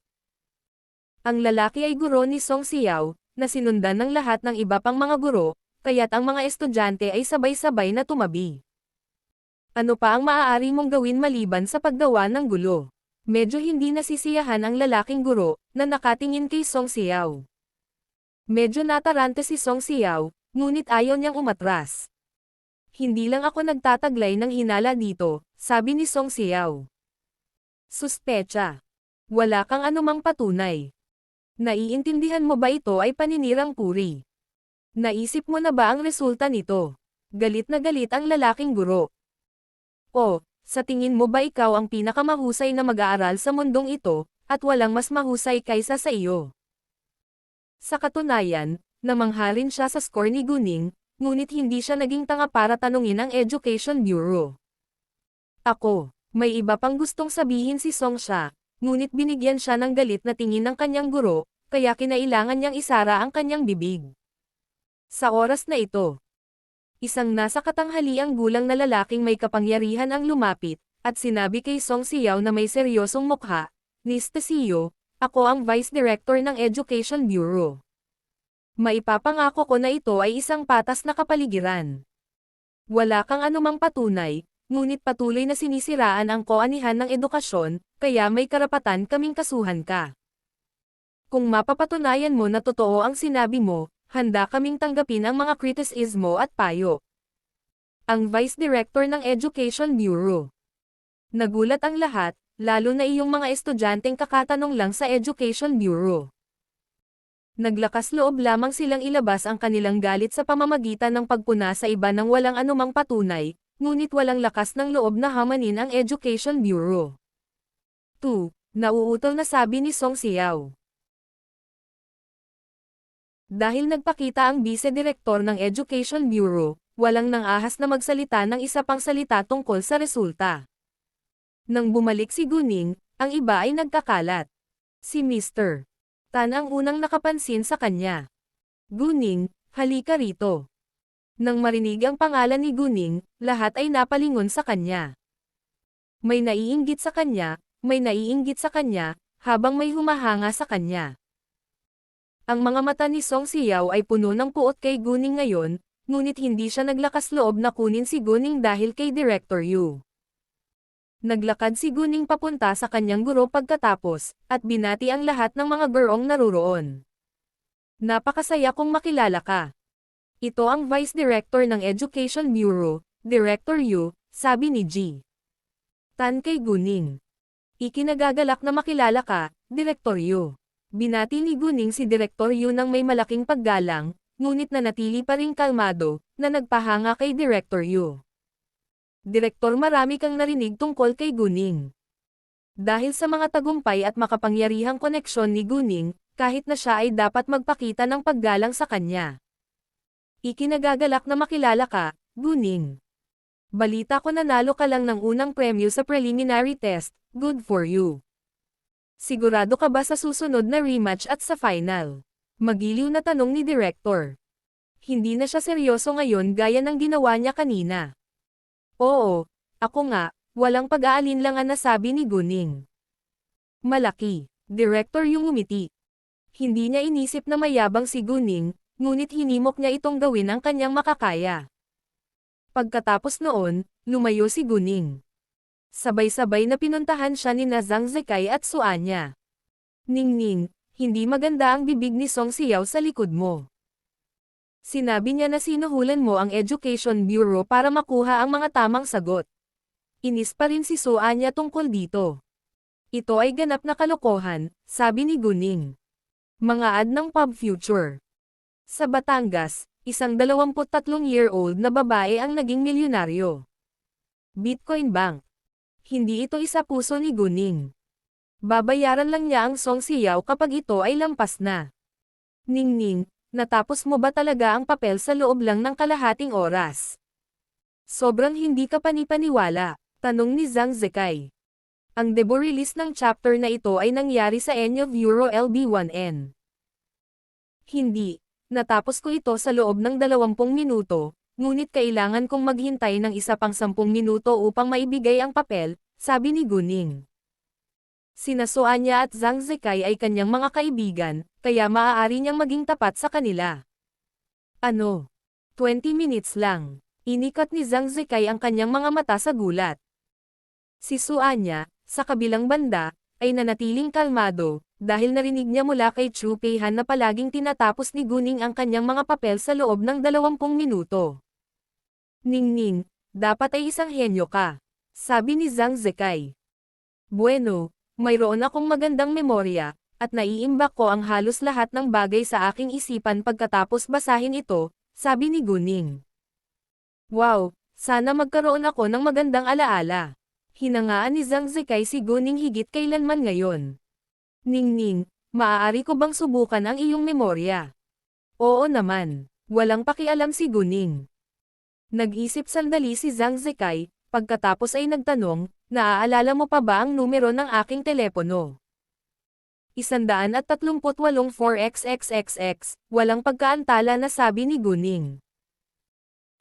Ang lalaki ay guro ni Song Xiao, na sinundan ng lahat ng iba pang mga guro, kaya't ang mga estudyante ay sabay-sabay na tumabi. Ano pa ang maaari mong gawin maliban sa paggawa ng gulo? Medyo hindi nasisiyahan ang lalaking guro, na nakatingin kay Song Xiao. Medyo natarante si Song Xiao, ngunit ayaw niyang umatras. Hindi lang ako nagtataglay ng hinala dito, sabi ni Song Xiao. Suspecha. Wala kang anumang patunay. Naiintindihan mo ba ito ay paninirang puri? Naisip mo na ba ang resulta nito? Galit na galit ang lalaking guro. O, sa tingin mo ba ikaw ang pinakamahusay na mag-aaral sa mundong ito, at walang mas mahusay kaysa sa iyo? Sa katunayan, namanghalin siya sa score ni Guning, ngunit hindi siya naging tanga para tanungin ang Education Bureau. Ako, may iba pang gustong sabihin si Song Xia, ngunit binigyan siya ng galit na tingin ng kanyang guro, kaya kinailangan niyang isara ang kanyang bibig. Sa oras na ito, isang nasa katanghaliang gulang na lalaking may kapangyarihan ang lumapit, at sinabi kay Song Xiao na may seryosong mukha, Mr. CEO, ako ang Vice Director ng Education Bureau. Maipapangako ko na ito ay isang patas na kapaligiran. Wala kang anumang patunay, ngunit patuloy na sinisiraan ang koanihan ng edukasyon, kaya may karapatan kaming kasuhan ka. Kung mapapatunayan mo na totoo ang sinabi mo, handa kaming tanggapin ang mga kritisismo at payo. Ang Vice Director ng Education Bureau. Nagulat ang lahat, lalo na iyong mga estudyanteng kakatanong lang sa Education Bureau. Naglakas loob lamang silang ilabas ang kanilang galit sa pamamagitan ng pagpuna sa iba ng walang anumang patunay, ngunit walang lakas ng loob na hamanin ang Education Bureau. 2. Nauutol na sabi ni Song Xiao. Dahil nagpakita ang Vice-Direktor ng Education Bureau, walang nang-ahas na magsalita ng isa pang salita tungkol sa resulta. Nang bumalik si Guning, ang iba ay nagkakalat. Si Mr. Tan ang unang nakapansin sa kanya. Guning, halika rito. Nang marinig ang pangalan ni Guning, lahat ay napalingon sa kanya. May naiinggit sa kanya, habang may humahanga sa kanya. Ang mga mata ni Song Xiao ay puno ng puot kay Guning ngayon, ngunit hindi siya naglakas loob na kunin si Guning dahil kay Director Yu. Naglakad si Guning papunta sa kanyang guro pagkatapos, at binati ang lahat ng mga gurong naruroon. Napakasaya kong makilala ka. Ito ang Vice Director ng Education Bureau, Director Yu, sabi ni Ji Tan kay Guning. Ikinagagalak na makilala ka, Director Yu. Binati ni Guning si Director Yu ng may malaking paggalang, ngunit nanatili pa ring kalmado, na nagpahanga kay Director Yu. Direktor, marami kang narinig tungkol kay Guning. Dahil sa mga tagumpay at makapangyarihang koneksyon ni Guning, kahit na siya ay dapat magpakita ng paggalang sa kanya. Ikinagagalak na makilala ka, Guning. Balita ko nanalo ka lang ng unang premyo sa preliminary test, good for you. Sigurado ka ba sa susunod na rematch at sa final? Magiliw na tanong ni Director. Hindi na siya seryoso ngayon gaya ng ginawa niya kanina. Oo, ako nga, walang pag-aalinlangan na sabi ni Guning. Malaki, Director yung ngumiti. Hindi niya inisip na mayabang si Guning, ngunit hinimok niya itong gawin ang kanyang makakaya. Pagkatapos noon, lumayo si Guning. Sabay-sabay na pinuntahan siya ni Zhang Zekai at Suanya. Ningning, hindi maganda ang bibig ni Song Xiao sa likod mo. Sinabi niya na sinuhulan mo ang Education Bureau para makuha ang mga tamang sagot. Inis pa rin si Suanya tungkol dito. Ito ay ganap na kalokohan, sabi ni Guning. Mga ad ng Pub Future. Sa Batangas, isang 23-year-old na babae ang naging milyonaryo. Bitcoin Bank. Hindi ito isa puso ni Guning. Babayaran lang niya ang Song Xiao kapag ito ay lampas na. Ningning, natapos mo ba talaga ang papel sa loob lang ng kalahating oras? Sobrang hindi ka panipaniwala, tanong ni Zhang Zekai. Ang debut release ng chapter na ito ay nangyari sa Enyo Euro LB1N. Hindi, natapos ko ito sa loob ng 20 minuto. Ngunit kailangan kong maghintay ng isa pang 10 minuto upang maibigay ang papel, sabi ni Guning. Sina Suanya at Zhang Zekai ay kanyang mga kaibigan, kaya maaari niyang maging tapat sa kanila. Ano? 20 minutes lang. Inikat ni Zhang Zekai ang kanyang mga mata sa gulat. Si Suanya, sa kabilang banda, ay nanatiling kalmado, dahil narinig niya mula kay Chu Peihan na palaging tinatapos ni Guning ang kanyang mga papel sa loob ng 20 minuto. Ningning, dapat ay isang henyo ka, sabi ni Zhang Zekai. Bueno, mayroon akong magandang memorya, at naiimbak ko ang halos lahat ng bagay sa aking isipan pagkatapos basahin ito, sabi ni Guning. Wow, sana magkaroon ako ng magandang alaala. Hinangaan ni Zhang Zekai si Guning higit kailanman ngayon. Ningning, maaari ko bang subukan ang iyong memorya? Oo naman, walang pakialam si Guning. Nag-isip sandali si Zhang Zekai, pagkatapos ay nagtanong, naaalala mo pa ba ang numero ng aking telepono? 138 4XXXX, walang pagkaantala na sabi ni Guning.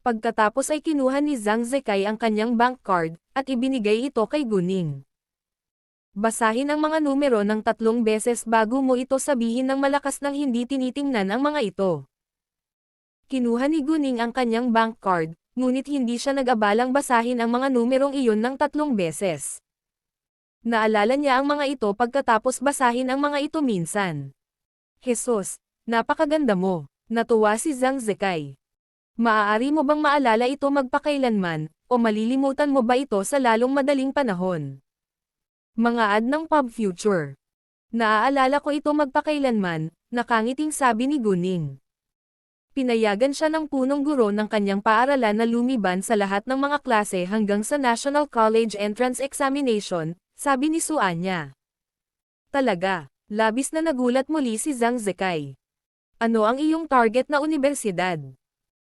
Pagkatapos ay kinuha ni Zhang Zekai ang kanyang bank card, at ibinigay ito kay Guning. Basahin ang mga numero ng 3 beses bago mo ito sabihin ng malakas nang hindi tinitingnan ang mga ito. Kinuha ni Guning ang kanyang bank card, ngunit hindi siya nag-abalang basahin ang mga numerong iyon ng 3 beses. Naalala niya ang mga ito pagkatapos basahin ang mga ito minsan. Jesus, napakaganda mo, natuwa si Zhang Zekai. Maaari mo bang maalala ito magpakailanman, o malilimutan mo ba ito sa lalong madaling panahon? Mga ad ng Pub Future. Naaalala ko ito magpakailanman, nakangiting sabi ni Guning. Pinayagan siya ng punong guro ng kanyang paaralan na lumiban sa lahat ng mga klase hanggang sa National College Entrance Examination, sabi ni Su Anya. Talaga, labis na nagulat muli si Zhang Zekai. Ano ang iyong target na universidad?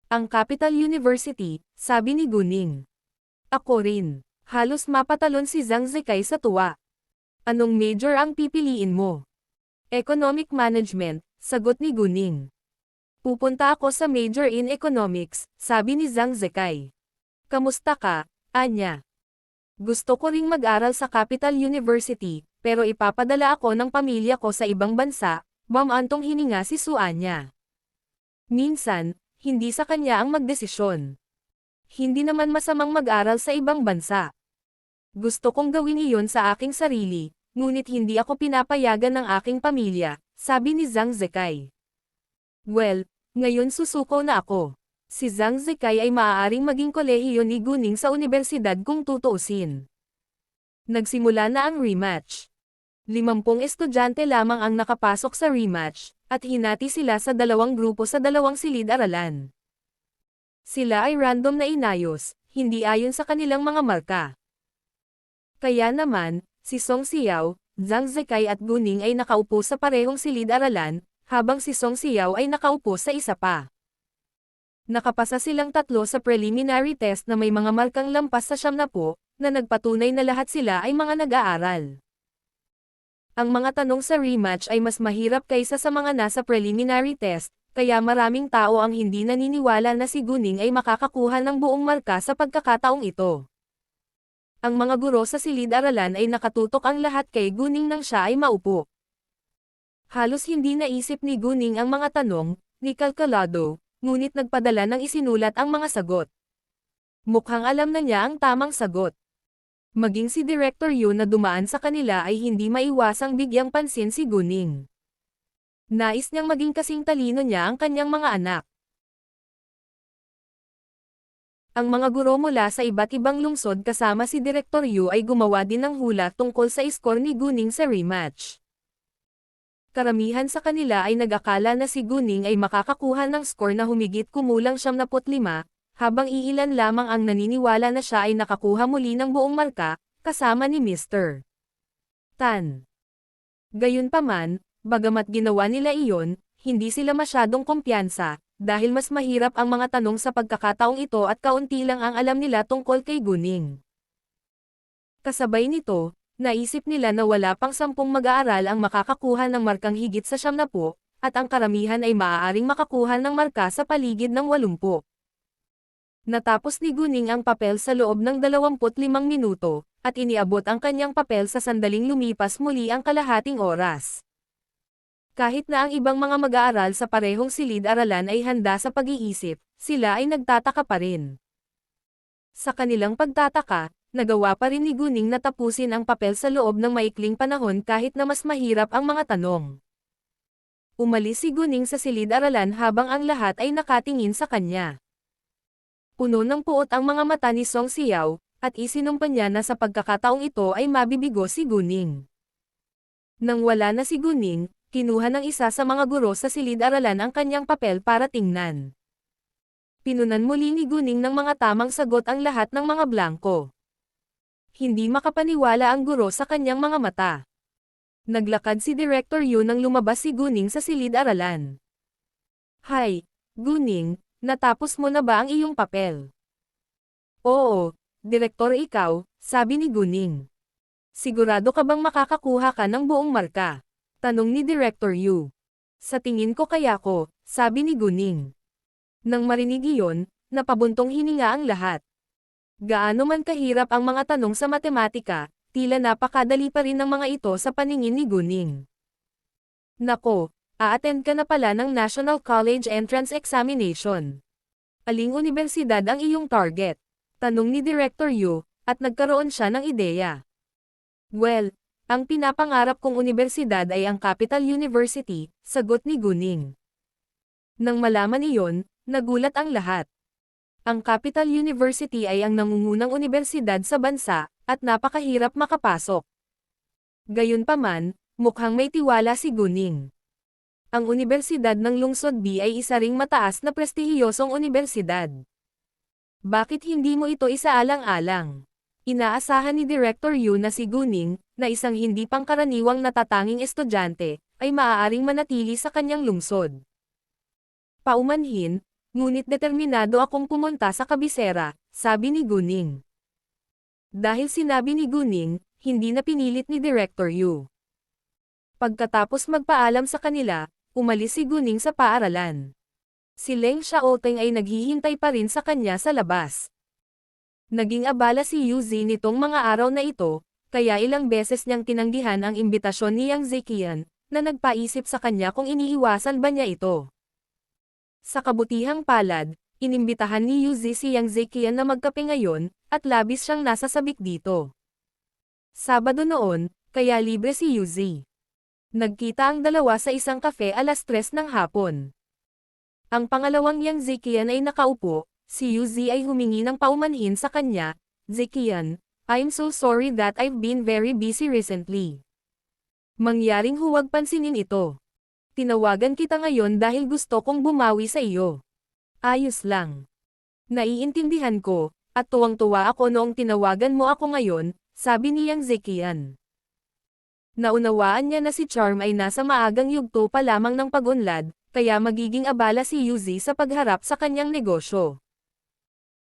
Ang Capital University, sabi ni Guning. Ako rin. Halos mapatalon si Zhang Zekai sa tuwa. Anong major ang pipiliin mo? Economic Management, sagot ni Guning. Pupunta ako sa major in economics, sabi ni Zhang Zekai. Kamusta ka, Anya? Gusto ko ring mag-aral sa Capital University, pero ipapadala ako ng pamilya ko sa ibang bansa, mamantong hininga si Su Anya. Minsan, hindi sa kanya ang magdesisyon. Hindi naman masamang mag-aral sa ibang bansa. Gusto kong gawin iyon sa aking sarili, ngunit hindi ako pinapayagan ng aking pamilya, sabi ni Zhang Zekai. Well, ngayon susuko na ako. Si Zhang Zekai ay maaaring maging kolehiyo ni Guning sa universidad kung tutuusin. Nagsimula na ang rematch. 50 estudyante lamang ang nakapasok sa rematch, at hinati sila sa dalawang grupo sa dalawang silid-aralan. Sila ay random na inayos, hindi ayon sa kanilang mga marka. Kaya naman, si Song Xiao, Zhang Zekai at Guning ay nakaupo sa parehong silid-aralan, habang si Song Xiao ay nakaupo sa isa pa. Nakapasa silang tatlo sa preliminary test na may mga markang lampas sa 70, na nagpatunay na lahat sila ay mga nag-aaral. Ang mga tanong sa rematch ay mas mahirap kaysa sa mga nasa preliminary test, kaya maraming tao ang hindi naniniwala na si Guning ay makakakuha ng buong marka sa pagkakataong ito. Ang mga guro sa silid-aralan ay nakatutok ang lahat kay Guning nang siya ay maupo. Halos hindi naisip ni Guning ang mga tanong, ni kalkulado, ngunit nagpadala ng isinulat ang mga sagot. Mukhang alam na niya ang tamang sagot. Maging si Director Yu na dumaan sa kanila ay hindi maiwasang bigyang pansin si Guning. Nais niyang maging kasing talino niya ang kanyang mga anak. Ang mga guro mula sa iba't ibang lungsod kasama si Director Yu ay gumawa din ng hula tungkol sa score ni Guning sa rematch. Karamihan sa kanila ay nag-akala na si Guning ay makakakuha ng score na humigit kumulang 75, habang iilan lamang ang naniniwala na siya ay nakakuha muli ng buong marka, kasama ni Mr. Tan. Gayunpaman, bagamat ginawa nila iyon, hindi sila masyadong kumpiyansa, dahil mas mahirap ang mga tanong sa pagkakataong ito at kaunti lang ang alam nila tungkol kay Guning. Kasabay nito, naisip nila na wala pang 10 mag-aaral ang makakakuha ng markang higit sa 70, at ang karamihan ay maaaring makakuha ng marka sa paligid ng 80. Natapos ni Guning ang papel sa loob ng 25 minuto, at iniabot ang kanyang papel sa sandaling lumipas muli ang kalahating oras. Kahit na ang ibang mga mag-aaral sa parehong silid-aralan ay handa sa pag-iisip, sila ay nagtataka pa rin. Sa kanilang pagtataka, nagawa pa rin ni Guning na tapusin ang papel sa loob ng maikling panahon kahit na mas mahirap ang mga tanong. Umalis si Guning sa silid-aralan habang ang lahat ay nakatingin sa kanya. Puno ng puot ang mga mata ni Song Xiao, at isinumpa niya na sa pagkakataong ito ay mabibigo si Guning. Nang wala na si Guning, kinuha ng isa sa mga guro sa silid-aralan ang kanyang papel para tingnan. Pinunan muli ni Guning ng mga tamang sagot ang lahat ng mga blanko. Hindi makapaniwala ang guro sa kanyang mga mata. Naglakad si Director Yu nang lumabas si Guning sa silid-aralan. Hi, Guning, natapos mo na ba ang iyong papel? Oo, Direktor ikaw, sabi ni Guning. Sigurado ka bang makakakuha ka ng buong marka? Tanong ni Director Yu. Sa tingin ko kaya ko, sabi ni Guning. Nang marinig iyon, napabuntong hininga ang lahat. Gaano man kahirap ang mga tanong sa matematika, tila napakadali pa rin ng mga ito sa paningin ni Guning. Nako, a-attend ka na pala ng National College Entrance Examination. Aling universidad ang iyong target? Tanong ni Director Yu, at nagkaroon siya ng ideya. Well, ang pinapangarap kong universidad ay ang Capital University, sagot ni Guning. Nang malaman iyon, nagulat ang lahat. Ang Capital University ay ang nangungunang universidad sa bansa, at napakahirap makapasok. Gayunpaman, mukhang may tiwala si Guning. Ang Unibersidad ng Lungsod B ay isa ring mataas na prestihiyosong unibersidad. Bakit hindi mo ito isaalang-alang? Inaasahan ni Director Yu na si Guning, na isang hindi pangkaraniwang natatanging estudyante, ay maaaring manatili sa kanyang lungsod. Paumanhin, ngunit determinado akong pumunta sa kabisera, sabi ni Guning. Dahil sinabi ni Guning, hindi na pinilit ni Director Yu. Pagkatapos magpaalam sa kanila, umalis si Guning sa paaralan. Si Leng Xiaoteng ay naghihintay pa rin sa kanya sa labas. Naging abala si Yu Zi nitong mga araw na ito, kaya ilang beses niyang tinanggihan ang imbitasyon ni Yang Ziqian, na nagpaisip sa kanya kung iniiwasan ba niya ito. Sa kabutihang palad, inimbitahan ni Yu Zi si Yang Ziqian na magkape ngayon, at labis siyang nasasabik dito. Sabado noon, kaya libre si Yu Zi. Nagkita ang dalawa sa isang kafe alas 3 ng hapon. Ang pangalawang Yang Ziqian ay nakaupo, si Yu Zi ay humingi ng paumanhin sa kanya. Ziqian, I'm so sorry that I've been very busy recently. Mangyaring huwag pansinin ito. Tinawagan kita ngayon dahil gusto kong bumawi sa iyo. Ayos lang. Naiintindihan ko, at tuwang-tuwa ako noong tinawagan mo ako ngayon, sabi ni Yang Ziqian. Naunawaan niya na si Charm ay nasa maagang yugto pa lamang ng pag-unlad, kaya magiging abala si Yu Zi sa pagharap sa kanyang negosyo.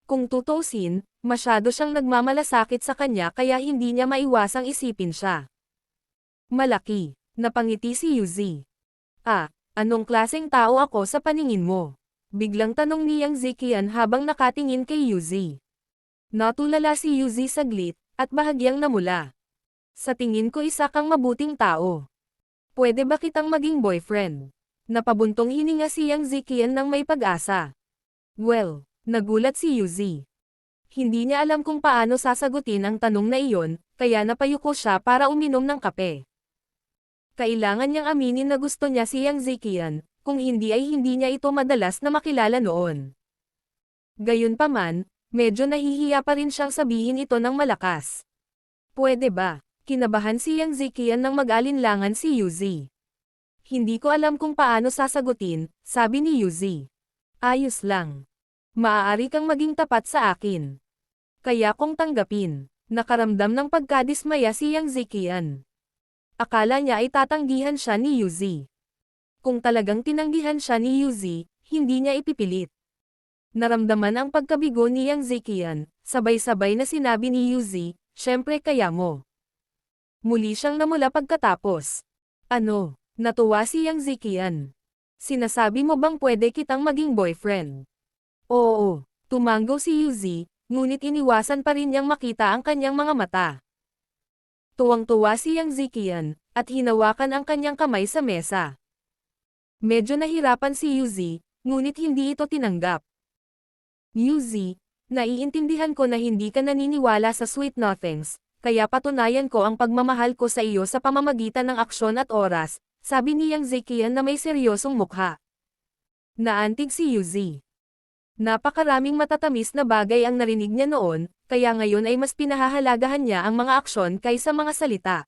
Kung tutuusin, masyado siyang nagmamalasakit sa kanya kaya hindi niya maiwasang isipin siya. Malaki, napangiti si Yu Zi. Anong klaseng tao ako sa paningin mo? Biglang tanong ni Yang Ziqian habang nakatingin kay Yu Zi. Natulala si Yu Zi saglit, at bahagyang namula. Sa tingin ko isa kang mabuting tao. Pwede ba kitang maging boyfriend? Napabuntong hininga si Yang Ziqian ng may pag-asa. Well, nagulat si Yu Zi. Hindi niya alam kung paano sasagutin ang tanong na iyon, kaya napayuko siya para uminom ng kape. Kailangan niyang aminin na gusto niya si Yang Ziqian, kung hindi ay hindi niya ito madalas na makilala noon. Gayunpaman, medyo nahihiya pa rin siyang sabihin ito ng malakas. Pwede ba? Kinabahan si Yang Ziqian nang mag-alinlangan si Yu Zi. Hindi ko alam kung paano sasagutin, sabi ni Yu Zi. Ayos lang. Maaari kang maging tapat sa akin. Kaya kong tanggapin. Nakaramdam ng pagkadismaya si Yang Ziqian. Akala niya ay tatanggihan siya ni Yu Zi. Kung talagang tinanggihan siya ni Yu Zi, hindi niya ipipilit. Naramdaman ang pagkabigo ni Yang Ziqian, sabay-sabay na sinabi ni Yu Zi, syempre kaya mo. Muli siyang namula pagkatapos. Ano? Natuwa si Yang Ziqian. Sinasabi mo bang pwede kitang maging boyfriend? Oo, tumanggo si Yu Zi, ngunit iniwasan pa rin niyang makita ang kanyang mga mata. Tuwang-tuwa si Yang Ziqian, at hinawakan ang kanyang kamay sa mesa. Medyo nahirapan si Yu Zi, ngunit hindi ito tinanggap. Yu Zi, naiintindihan ko na hindi ka naniniwala sa sweet nothings, kaya patunayan ko ang pagmamahal ko sa iyo sa pamamagitan ng aksyon at oras, sabi ni Yang Ziqian na may seryosong mukha. Naantig si Yu Zi. Napakaraming matatamis na bagay ang narinig niya noon, kaya ngayon ay mas pinahahalagahan niya ang mga aksyon kaysa mga salita.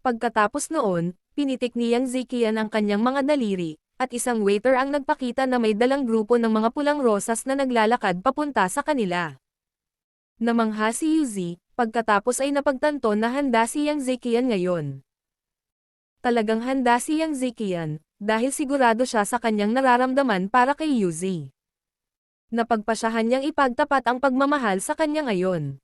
Pagkatapos noon, pinitik ni Yang Ziqian ang kanyang mga daliri, at isang waiter ang nagpakita na may dalang grupo ng mga pulang rosas na naglalakad papunta sa kanila. Namangha si Yu Zi, pagkatapos ay napagtanto na handa si Yang Ziqian ngayon. Talagang handa si Yang Ziqian, dahil sigurado siya sa kanyang nararamdaman para kay Yu Zi. Napagpasyahan niyang ipagtapat ang pagmamahal sa kanya ngayon.